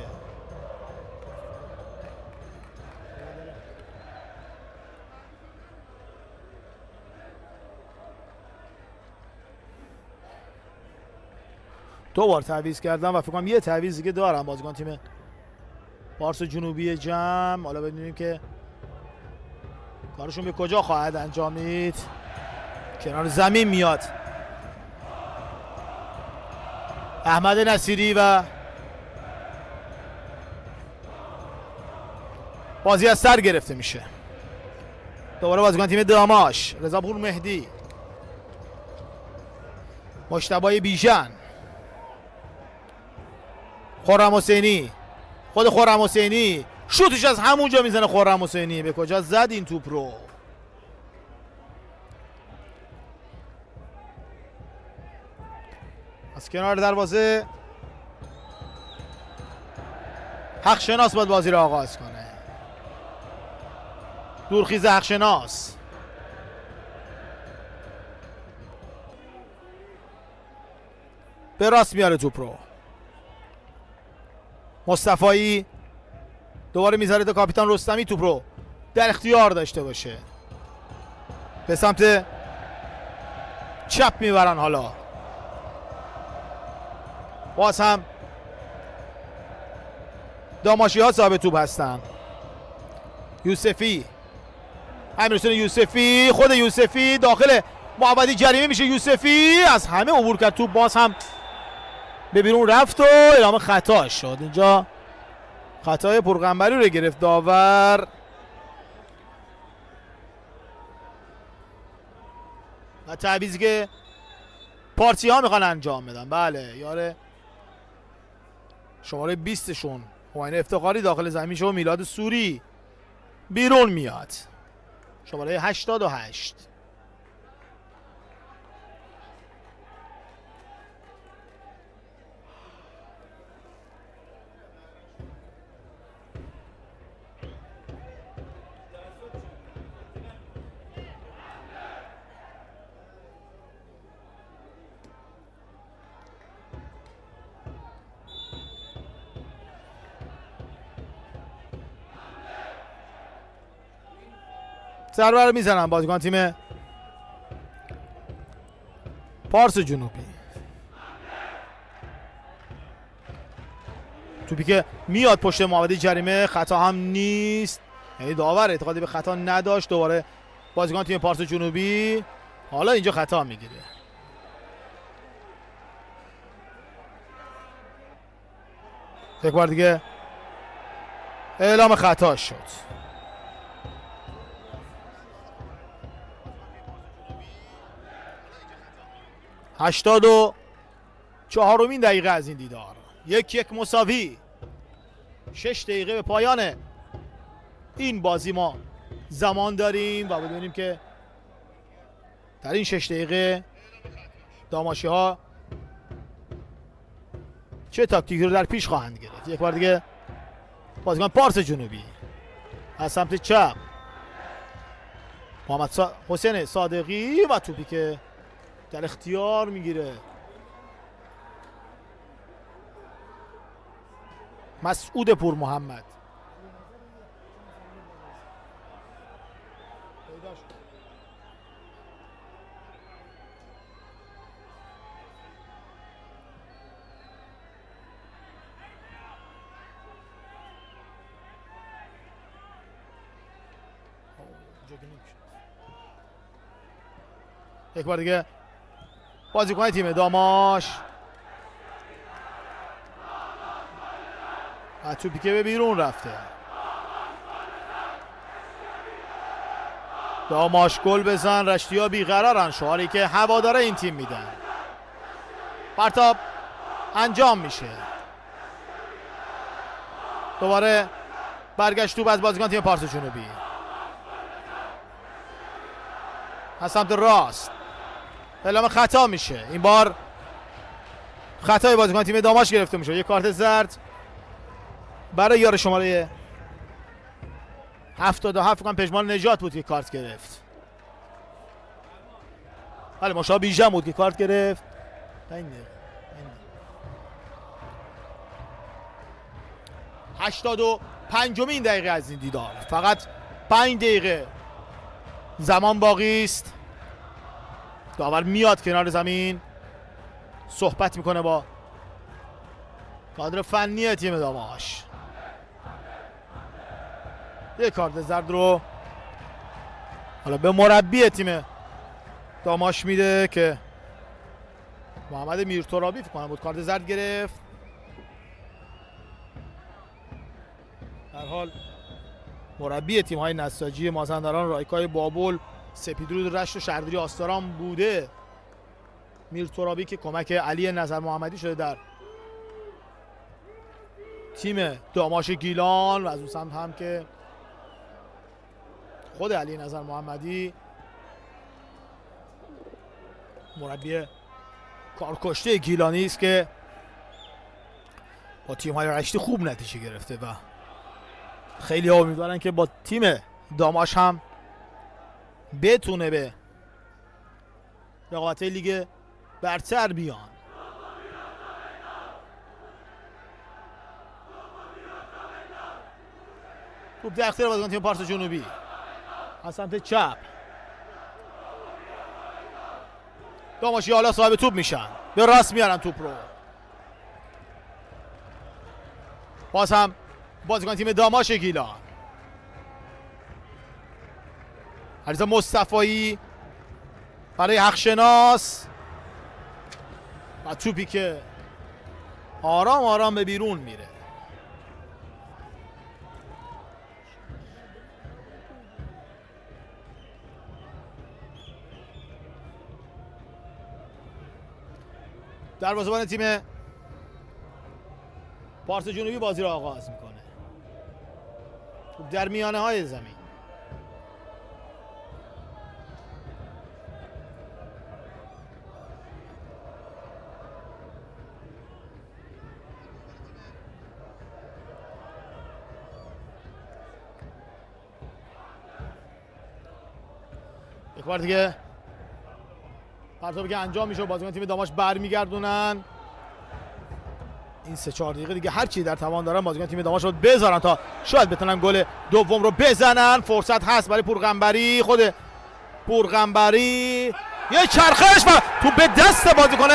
دو بار تعویض کردم و فکر کنم یه تعویض دیگه دارم بازیکن تیم پارس جنوبی جمع. حالا ببینیم که کارشون به کجا خواهد انجامید. کنار زمین میاد احمد نصیری و بازی از سر گرفته میشه. دوباره بازیکن تیم داماش، رضا پور مهدی، مجتبی بیژن، خرم حسینی، خود خرم حسینی شوتش از همونجا میزنه. خرم حسینی به کجا زد این توپ رو؟ از کنار دروازه حق شناس باید بازی رو آغاز کنه. دورخیز حق شناس به راست میاره توپ رو. مصطفایی دوباره میذاره تا کاپیتان رستمی توپ رو در اختیار داشته باشه. به سمت چپ میبرن. حالا باز هم داماشی ها صاحب توپ هستن. یوسفی، امیرحسین یوسفی، خود یوسفی داخل محمدی جریمه میشه. یوسفی از همه عبور کرد. توپ باز هم به بیرون رفت و اعلام خطا شد. اینجا خطای پرقنبری رو گرفت داور. و تعویضی که پارتی ها میخوان انجام بدن. بله، یاره شماره 20 شون حسین افتخاری داخل زمین شو. میلاد سوری بیرون میاد. شماره 88. ضربه رو میزنن بازیکن تیم پارس جنوبی. توپی که میاد پشت محمدی جریمه، خطا هم نیست، یعنی داور اعتقادی به خطا نداشت. دوباره بازیکن تیم پارس جنوبی حالا اینجا خطا میگیره. یک بار دیگه اعلام خطا شد. 84مین دقیقه از این دیدار. 1-1 مساوی. 6 دقیقه به پایان این بازی ما زمان داریم و ببینیم که در این 6 دقیقه داماشی ها چه تاکتیکی رو در پیش خواهند گرفت. یک بار دیگه بازیکن پارس جنوبی از سمت چپ محمد حسین صادقی و توپی که در اختیار میگیره مسعود پور محمد. یک بار دیگه بازیکن تیم داماش توپی که به بیرون رفته. داماش گل بزن رشتیا بیقرارن، شعاری که هواداره این تیم میدن. پرتاب انجام میشه. دوباره برگشت توپ از بازیکن تیم پارس جنوبی از سمت راست. اعلام خطا میشه. این بار خطای بازیکن تیم داماش گرفته میشه. یک کارت زرد برای یار شماره 77 کنم پژمان نجات بود که کارت گرفت. بله مشتاق بیژن بود که کارت گرفت. 85مین دقیقه از این دیدار. فقط 5 دقیقه زمان باقی است. داور میاد کنار زمین صحبت میکنه با کادر فنی تیم داماش. یک کارت زرد رو حالا به مربی تیم داماش میده که محمد میرترابی فکر کنم بود کارت زرد گرفت. در حال مربی تیم های نساجی مازندران، رایکای بابل، سپیدرود رشت و شهرداری آستاران بوده میرترابی که کمک علی نظر محمدی شده در تیم داماش گیلان و از اون سمت هم که خود علی نظر محمدی مربی کارکشته گیلانی است که با تیم‌های رشتی خوب نتیجه گرفته و خیلی امیدوارن که با تیم داماش هم بتونه به رقابت‌های لیگ برتر بیان. توپ در اختیار بازیکن تیم پارس جنوبی از سمت چپ. داماشی حالا صاحب توپ میشن، به راست میارن توپ رو. باز هم بازیکن تیم داماش گیلان، علیرضا مصطفایی برای حقشناس و توپی که آرام آرام به بیرون میره. دروازه‌بان تیم پارس جنوبی بازی رو آغاز میکنه. در میانه های زمین یک بار دیگه پرتابی که انجام میشه بازیکن تیم داماش برمیگردونن. این 3-4 دقیقه دیگه هر چی در توان دارن بازیکن تیم داماش رو بذارن تا شاید بتونن گل دوم رو بزنن. فرصت هست برای پورغنبری، خود پورغنبری یه چرخش و تو به دست بازیکن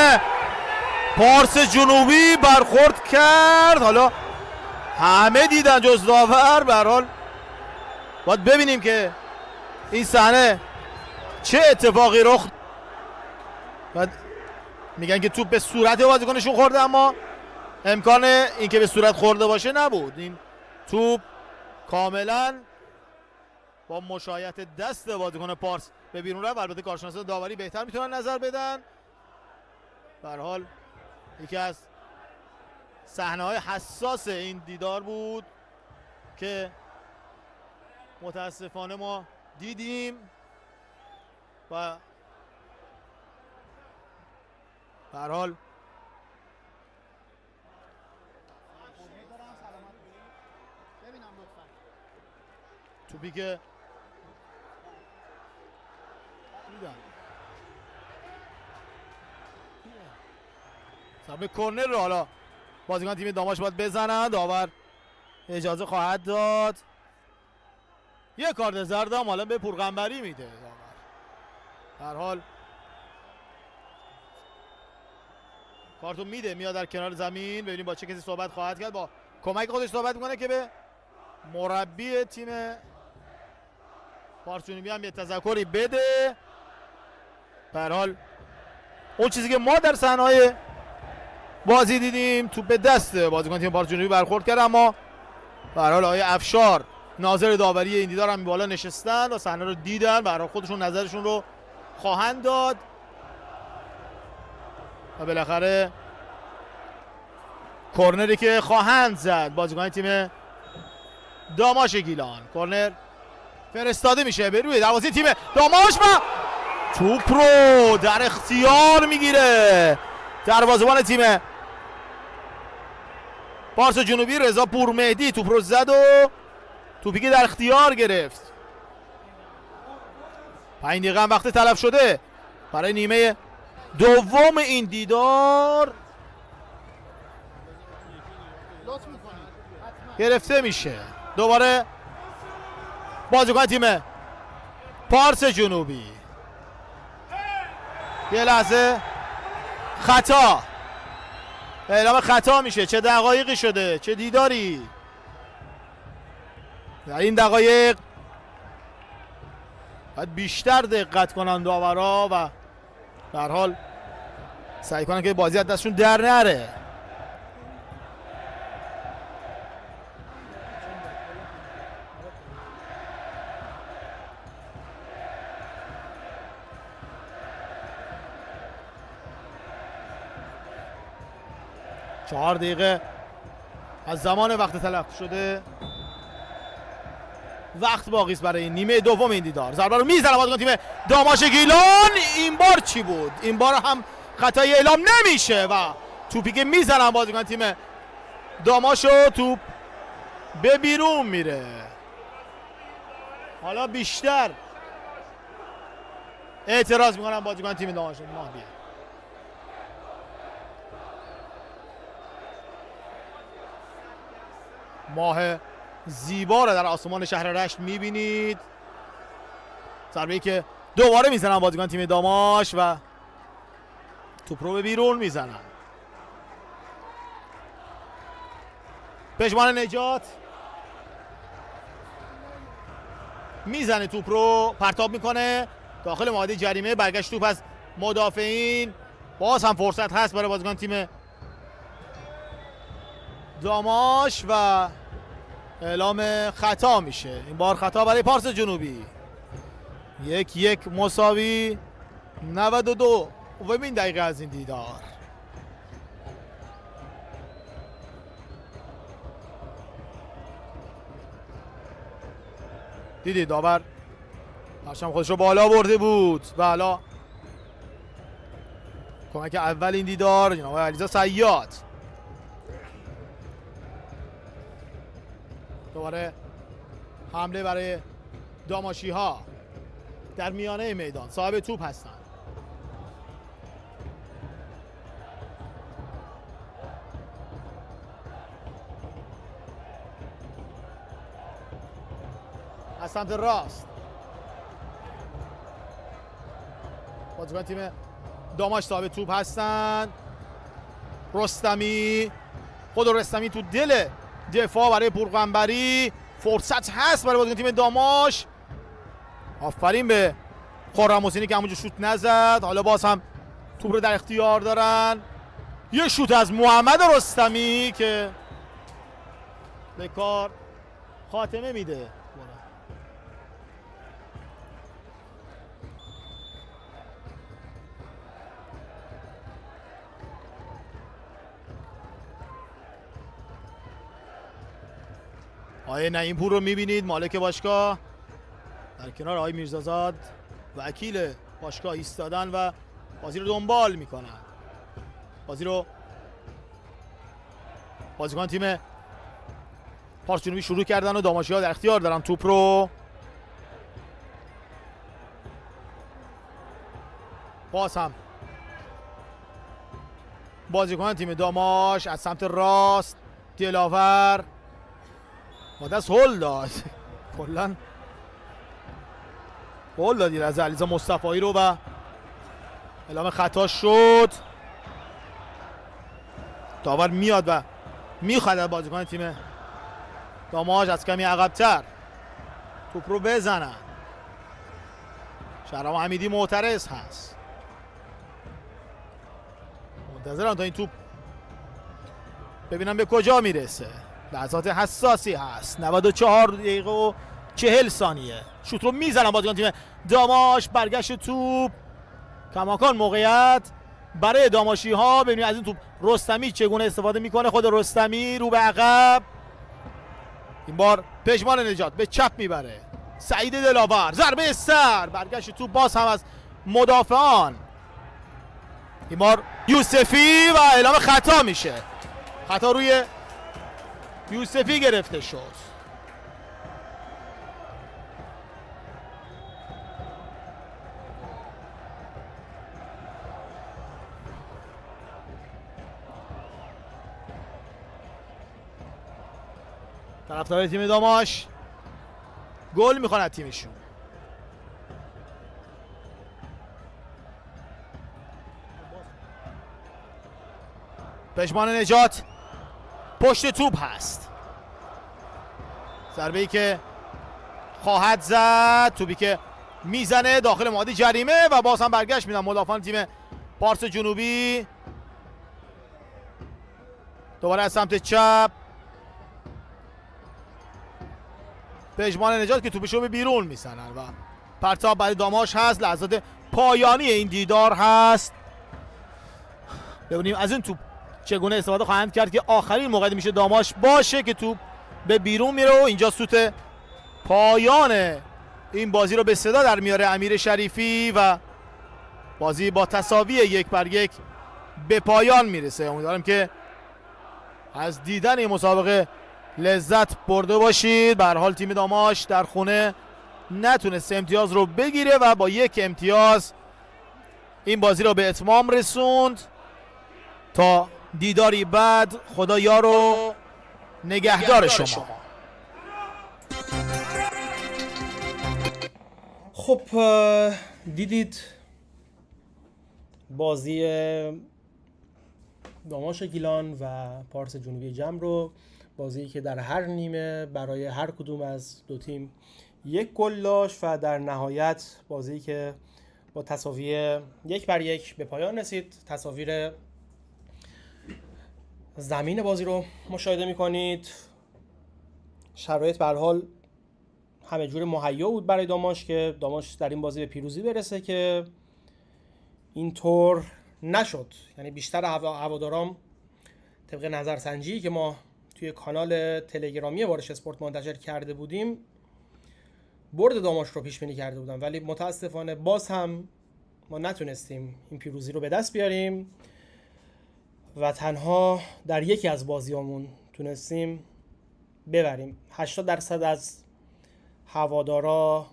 پارس جنوبی برخورد کرد. حالا همه دیدن جز داور. به هر حال باید ببینیم که این صحنه چه اتفاقی رخ. بعد میگن که توپ به صورت بازیکنشون خورده، اما امکان اینکه به صورت خورده باشه نبود. این توپ کاملا با مشایعت دست بازیکن پارس به بیرون رفت. البته کارشناسان داوری بهتر میتونن نظر بدن. به هر حال یکی از صحنه‌های حساس این دیدار بود که متاسفانه ما دیدیم و به هر حال توپی که سمت کورنر رو حالا بازیکن تیم داماش باید بزنن. داور اجازه خواهد داد. یه کارت زرد هم حالا به پورغنبری میده داور. هر حال کارتو میده، میاد در کنار زمین. ببینیم با چه کسی صحبت خواهد کرد. با کمک خودش صحبت میکنه که به مربی تیم پارس جنوبی هم یه تذکری بده. به هر حال اون چیزی که ما در صحنه‌های بازی دیدیم توپ به دست بازیکن تیم پارس جنوبی برخورد کرد، اما به هر حال آقای افشار ناظر داوری این دیدار هم بالا نشستن و صحنه رو دیدن. به هر حال خودشون نظرشون رو خواهند داد و بالاخره کورنری که خواهند زد بازیکن تیم داماش گیلان. کورنر فرستاده میشه به روی دروازه تیم داماش و توپ رو در اختیار میگیره دروازه‌بان تیم پارس جنوبی رضا پورمهدی. توپ رو زد و توپی که در اختیار گرفت. 5 دقیقه هم وقت تلف شده برای نیمه دوم این دیدار. گرفته میشه دوباره بازیکن تیم پارس جنوبی. یه لحظه خطا، اعلام خطا میشه. چه دقایقی شده، چه دیداری در این دقایق. باید بیشتر دقت کنن داورا و به هر حال سعی کنن که بازی از دستشون در نره. چهار دقیقه از زمان وقت تلف شده وقت باقی است برای نیمه دوم این دیدار. ضربه رو میزنه بازیکن تیم داماش گیلان. این بار چی بود؟ این بار هم خطایی اعلام نمیشه و توپی که میزنن بازیکن تیم داماش و توپ به بیرون میره. حالا بیشتر اعتراض میکنن بازیکن تیم داماش. ماه زیبا رو در آسمان شهر رشت میبینید. ضربه‌ای که دوباره میزنن بازیکن تیم داماش و توپ رو به بیرون میزنن. پشمان نجات میزنه، توپ رو پرتاب میکنه داخل محوطه جریمه. برگشت توپ از مدافعین. باز هم فرصت هست برای بازیکن تیم داماش و اعلام خطا میشه. این بار خطا برای پارس جنوبی. 1-1 مساوی. 92 این دقیقه از این دیدار. دیدید داور پرچم خودش رو بالا برده بود و حالا کمک اول این دیدار جناب علیرضا صیاد. دوباره حمله برای داماشی ها در میانه میدان. صاحب توپ هستن. از سمت راست بازیکن تیم داماش صاحب توپ هستن. رستمی، خود رستمی تو دل دفاع برای پورقنبری. فرصت هست برای بازیکن تیم داماش. آفرین به خرم حسینی که همونجا شوت نزد. حالا باز هم توپ رو در اختیار دارن. یه شوت از محمد رستمی که به کار خاتمه میده. آقای نعیمپور رو میبینید، مالک باشگاه، در کنار آقای میرزازاد وکیل باشگاه ایستادن و بازی رو دنبال میکنن. بازی رو بازیکن تیم پارس جنوبی شروع کردن و داماشی ها در اختیار دارن توپ رو. باز هم بازیکن تیم داماش از سمت راست دلاور با دست هل داد. کلا هل دادی از علیرضا مصطفایی رو و اعلام خطا شد. داور میاد و میخواد بازیکن تیم داماش از کمی عقب‌تر توپ رو بزنن. شهرام حمیدی معترض هست. منتظرم تا این توپ ببینم به کجا میرسه. لحظات حساسی هست. 94 دقیقه و 40 ثانیه. شوت رو میزنن بازیکن تیم داماش. برگشت توپ کماکان موقعیت برای داماشی ها. ببینید از این توپ رستمی چگونه استفاده میکنه. خود رستمی رو به عقب. این بار پژمان نجات به چپ میبره. سعید دلاور ضربه سر. برگشت توپ باز هم از مدافعان. این بار یوسفی و اعلام خطا میشه. خطا روی یوسفی گرفته شد. طرفدار تیم داماش گل میخواند تیمشون. پژمان نجات پشت توپ هست. ضربه‌ای که خواهد زد. توپی که میزنه داخل محوطه جریمه و باز هم برگشت میدن مدافعان تیم پارس جنوبی. دوباره از سمت چپ پژمان نجات که توپش رو به بیرون میزنن و پرتاب برای داماش هست. لحظات پایانی این دیدار هست. ببینیم از این توپ چگونه استفاده خواهند کرد که آخرین موقعیت میشه داماش باشه که توپ به بیرون میره و اینجا سوت پایان این بازی رو به صدا در میاره امیر شریفی و بازی با تساوی 1-1 به پایان میرسه. امیدوارم که از دیدن این مسابقه لذت برده باشید. به هر حال تیم داماش در خونه نتونست امتیاز رو بگیره و با 1 امتیاز این بازی رو به اتمام رسوند. تا دیداری بعد، خدا یار و نگهدار شما. خب دیدید بازی داماش گیلان و پارس جنوبی جم رو، بازی که در هر نیمه برای هر کدوم از دو تیم 1 گل داشت و در نهایت بازی که با تساوی 1-1 به پایان رسید. تصاویر زمین بازی رو مشاهده می‌کنید. شرایط به هر حال همه جور مهیا بود برای داماش که داماش در این بازی به پیروزی برسه که اینطور نشد. یعنی بیشتر هوادارام طبق نظرسنجی که ما توی کانال تلگرامی وارش اسپورت منتشر کرده بودیم برد داماش رو پیش بینی کرده بودن، ولی متاسفانه باز هم ما نتونستیم این پیروزی رو به دست بیاریم و تنها در یکی از بازیامون تونستیم ببریم. 80% از هوادارا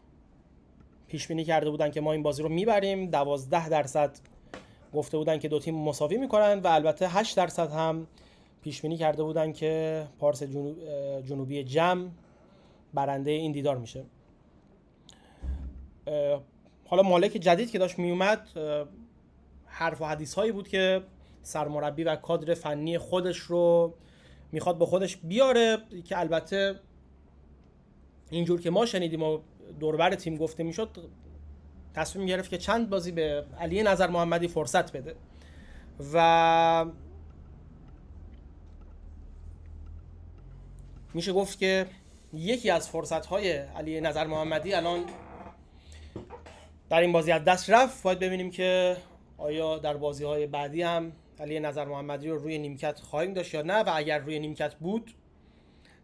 پیش بینی کرده بودن که ما این بازی رو میبریم، 12% گفته بودن که دو تیم مساوی میکنن و البته 8% هم پیش بینی کرده بودن که پارس جنوبی جم برنده این دیدار میشه. حالا مالک جدید که داشت میومد حرف و حدیث هایی بود که سرمربی و کادر فنی خودش رو میخواد با خودش بیاره، که البته اینجور که ما شنیدیم و دوربر تیم گفته میشد تصمیم گرفت که چند بازی به علی نظر محمدی فرصت بده و میشه گفت که یکی از فرصت‌های علی نظر محمدی الان در این بازی از دست رفت. باید ببینیم که آیا در بازی‌های بعدی هم علی نظر محمدی رو روی نیمکت خواهیم داشت یا نه، و اگر روی نیمکت بود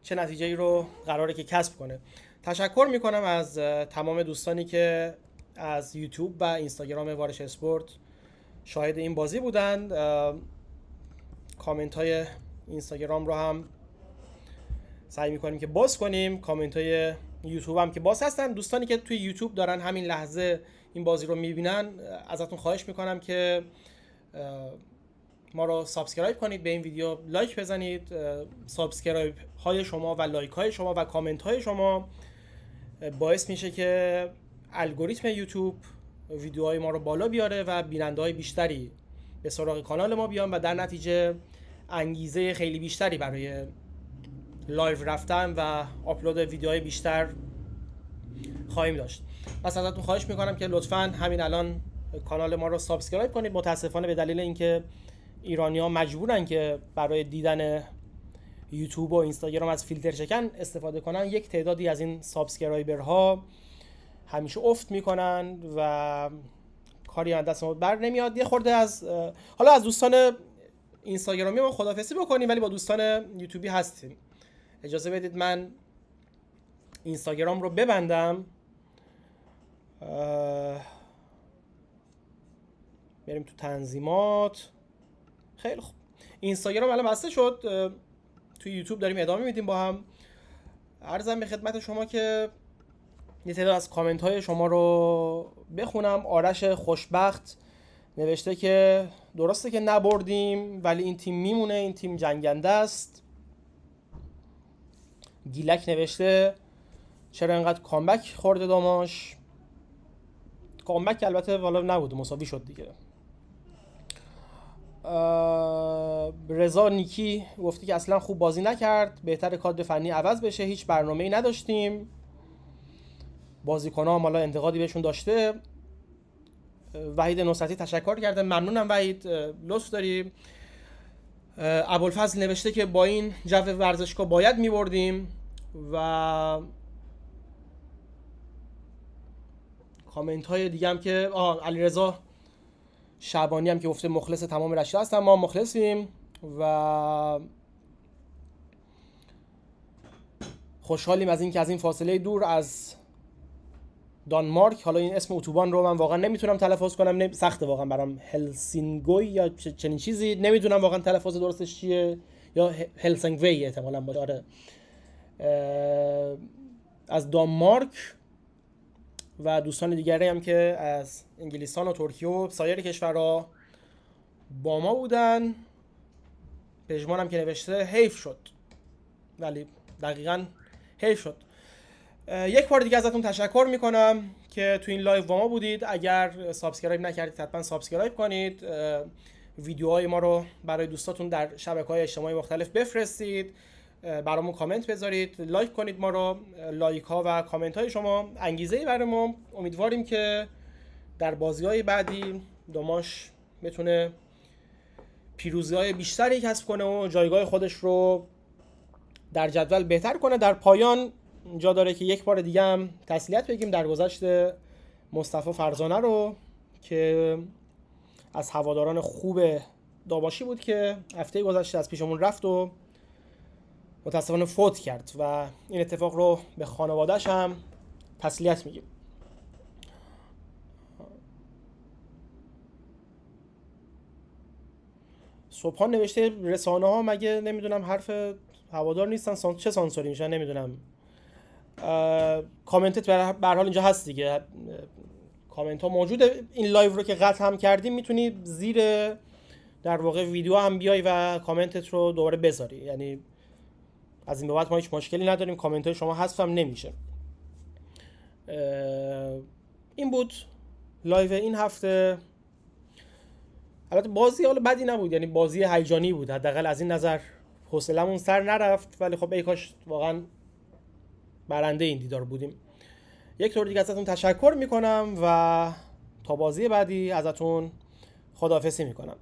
چه نتیجه‌ای رو قراره که کسب کنه. تشکر میکنم از تمام دوستانی که از یوتیوب و اینستاگرام وارش اسپورت شاهد این بازی بودند. کامنت های اینستاگرام رو هم سعی میکنیم که باز کنیم، کامنت های یوتیوب هم که باز هستن. دوستانی که توی یوتیوب دارن همین لحظه این بازی رو میبینن، ازتون خواهش میکنم که ما رو سابسکرایب کنید، به این ویدیو لایک بزنید. سابسکرایب های شما و لایک های شما و کامنت های شما باعث میشه که الگوریتم یوتیوب ویدیوهای ما رو بالا بیاره و بیننده های بیشتری به سراغ کانال ما بیان و در نتیجه انگیزه خیلی بیشتری برای لایو رفتن و آپلود ویدیوهای بیشتر خواهیم داشت. پس ازتون خواهش میکنم که لطفاً همین الان کانال ما رو سابسکرایب کنید. متاسفانه به دلیل اینکه ایرانی‌ها مجبورن که برای دیدن یوتیوب و اینستاگرام از فیلتر شکن استفاده کنن، یک تعدادی از این سابسکرایبرها همیشه افت میکنن و کاری از دست ما بر نمیاد. یه خورده از حالا از دوستان اینستاگرامی ما خداحافظی بکنیم، ولی با دوستان یوتیوبی هستیم. اجازه بدید من اینستاگرام رو ببندم. بریم تو تنظیمات. خیلی خوب، اینستاگرام الان بسته شد، تو یوتیوب داریم ادامه میدیم با هم. عرضم به خدمت شما که یه تعداد از کامنت های شما رو بخونم. آرش خوشبخت نوشته که درسته که نبردیم ولی این تیم میمونه، این تیم جنگنده است. گیلک نوشته چرا اینقدر کامبک خورده داماش. کامبک البته والا نبود، مساوی شد دیگه. رضا نیکی گفتی که اصلا خوب بازی نکرد، بهتر کادر فنی عوض بشه، هیچ برنامه‌ای نداشتیم. بازیکن‌ها هم حالا انتقادی بهشون داشته. وحید نصرتی تشکر کرده، ممنونم وحید، لطف داری. ابوالفضل نوشته که با این جو ورزشگاه باید می‌بردیم و کامنت های دیگه هم که علیرضا شعبانی هم که گفته مخلص تمام رشته هستم، ما مخلصیم. و خوشحالیم از این که از این فاصله دور از دانمارک، حالا این اسم اتوبان رو من واقعا نمیتونم تلفظ کنم، سخته واقعا برام، هلسینگوی یا چنین چیزی، نمیدونم واقعا تلفظ درستش چیه، یا هلسینگوی احتمالاً بود. آره، از دانمارک و دوستان دیگری هم که از انگلیستان و ترکیه و سایر کشورها با ما بودن. پژمان هم که نوشته حیف شد، ولی دقیقاً حیف شد. یک بار دیگه ازتون تشکر میکنم که تو این لایو با ما بودید. اگر سابسکرایب نکردید حتما سابسکرایب کنید، ویدیوهای ما رو برای دوستاتون در شبکه‌های اجتماعی مختلف بفرستید، برامون کامنت بذارید، لایک کنید ما رو. لایک ها و کامنت های شما انگیزه‌ای برای ما. امیدواریم که در بازی‌های بعدی دماش بتونه پیروزی‌های بیشتری کسب کنه و جایگاه خودش رو در جدول بهتر کنه. در پایان جا داره که یک بار دیگه هم تسلیت بگیم در گذشت مصطفی فرزانه رو که از هواداران خوب داباشی بود که هفته گذشته از پیشمون رفت و متاسفانه فوت کرد و این اتفاق رو به خانواده‌اش هم تسلیت میگیم. صبحان نوشته رسانه ها مگه نمیدونم حرف هوادار نیستن، چه سانسوری میشن نمیدونم. کامنتت به هر حال اینجا هست دیگه، کامنت ها موجوده. این لایو رو که قطع هم کردیم میتونی زیر در واقع ویدیو هم بیای و کامنتت رو دوباره بذاری، یعنی از این به بعد ما هیچ مشکلی نداریم، کامنت های شما حذف هم نمیشه. این بود لایو این هفته. البته بازی حالا بدی نبود، یعنی بازی هیجانی بود، حداقل از این نظر حوصله‌مون سر نرفت، ولی خب ای کاش واقعا برنده این دیدار بودیم. یک طور دیگه ازتون تشکر میکنم و تا بازی بعدی ازتون خداحافظی میکنم.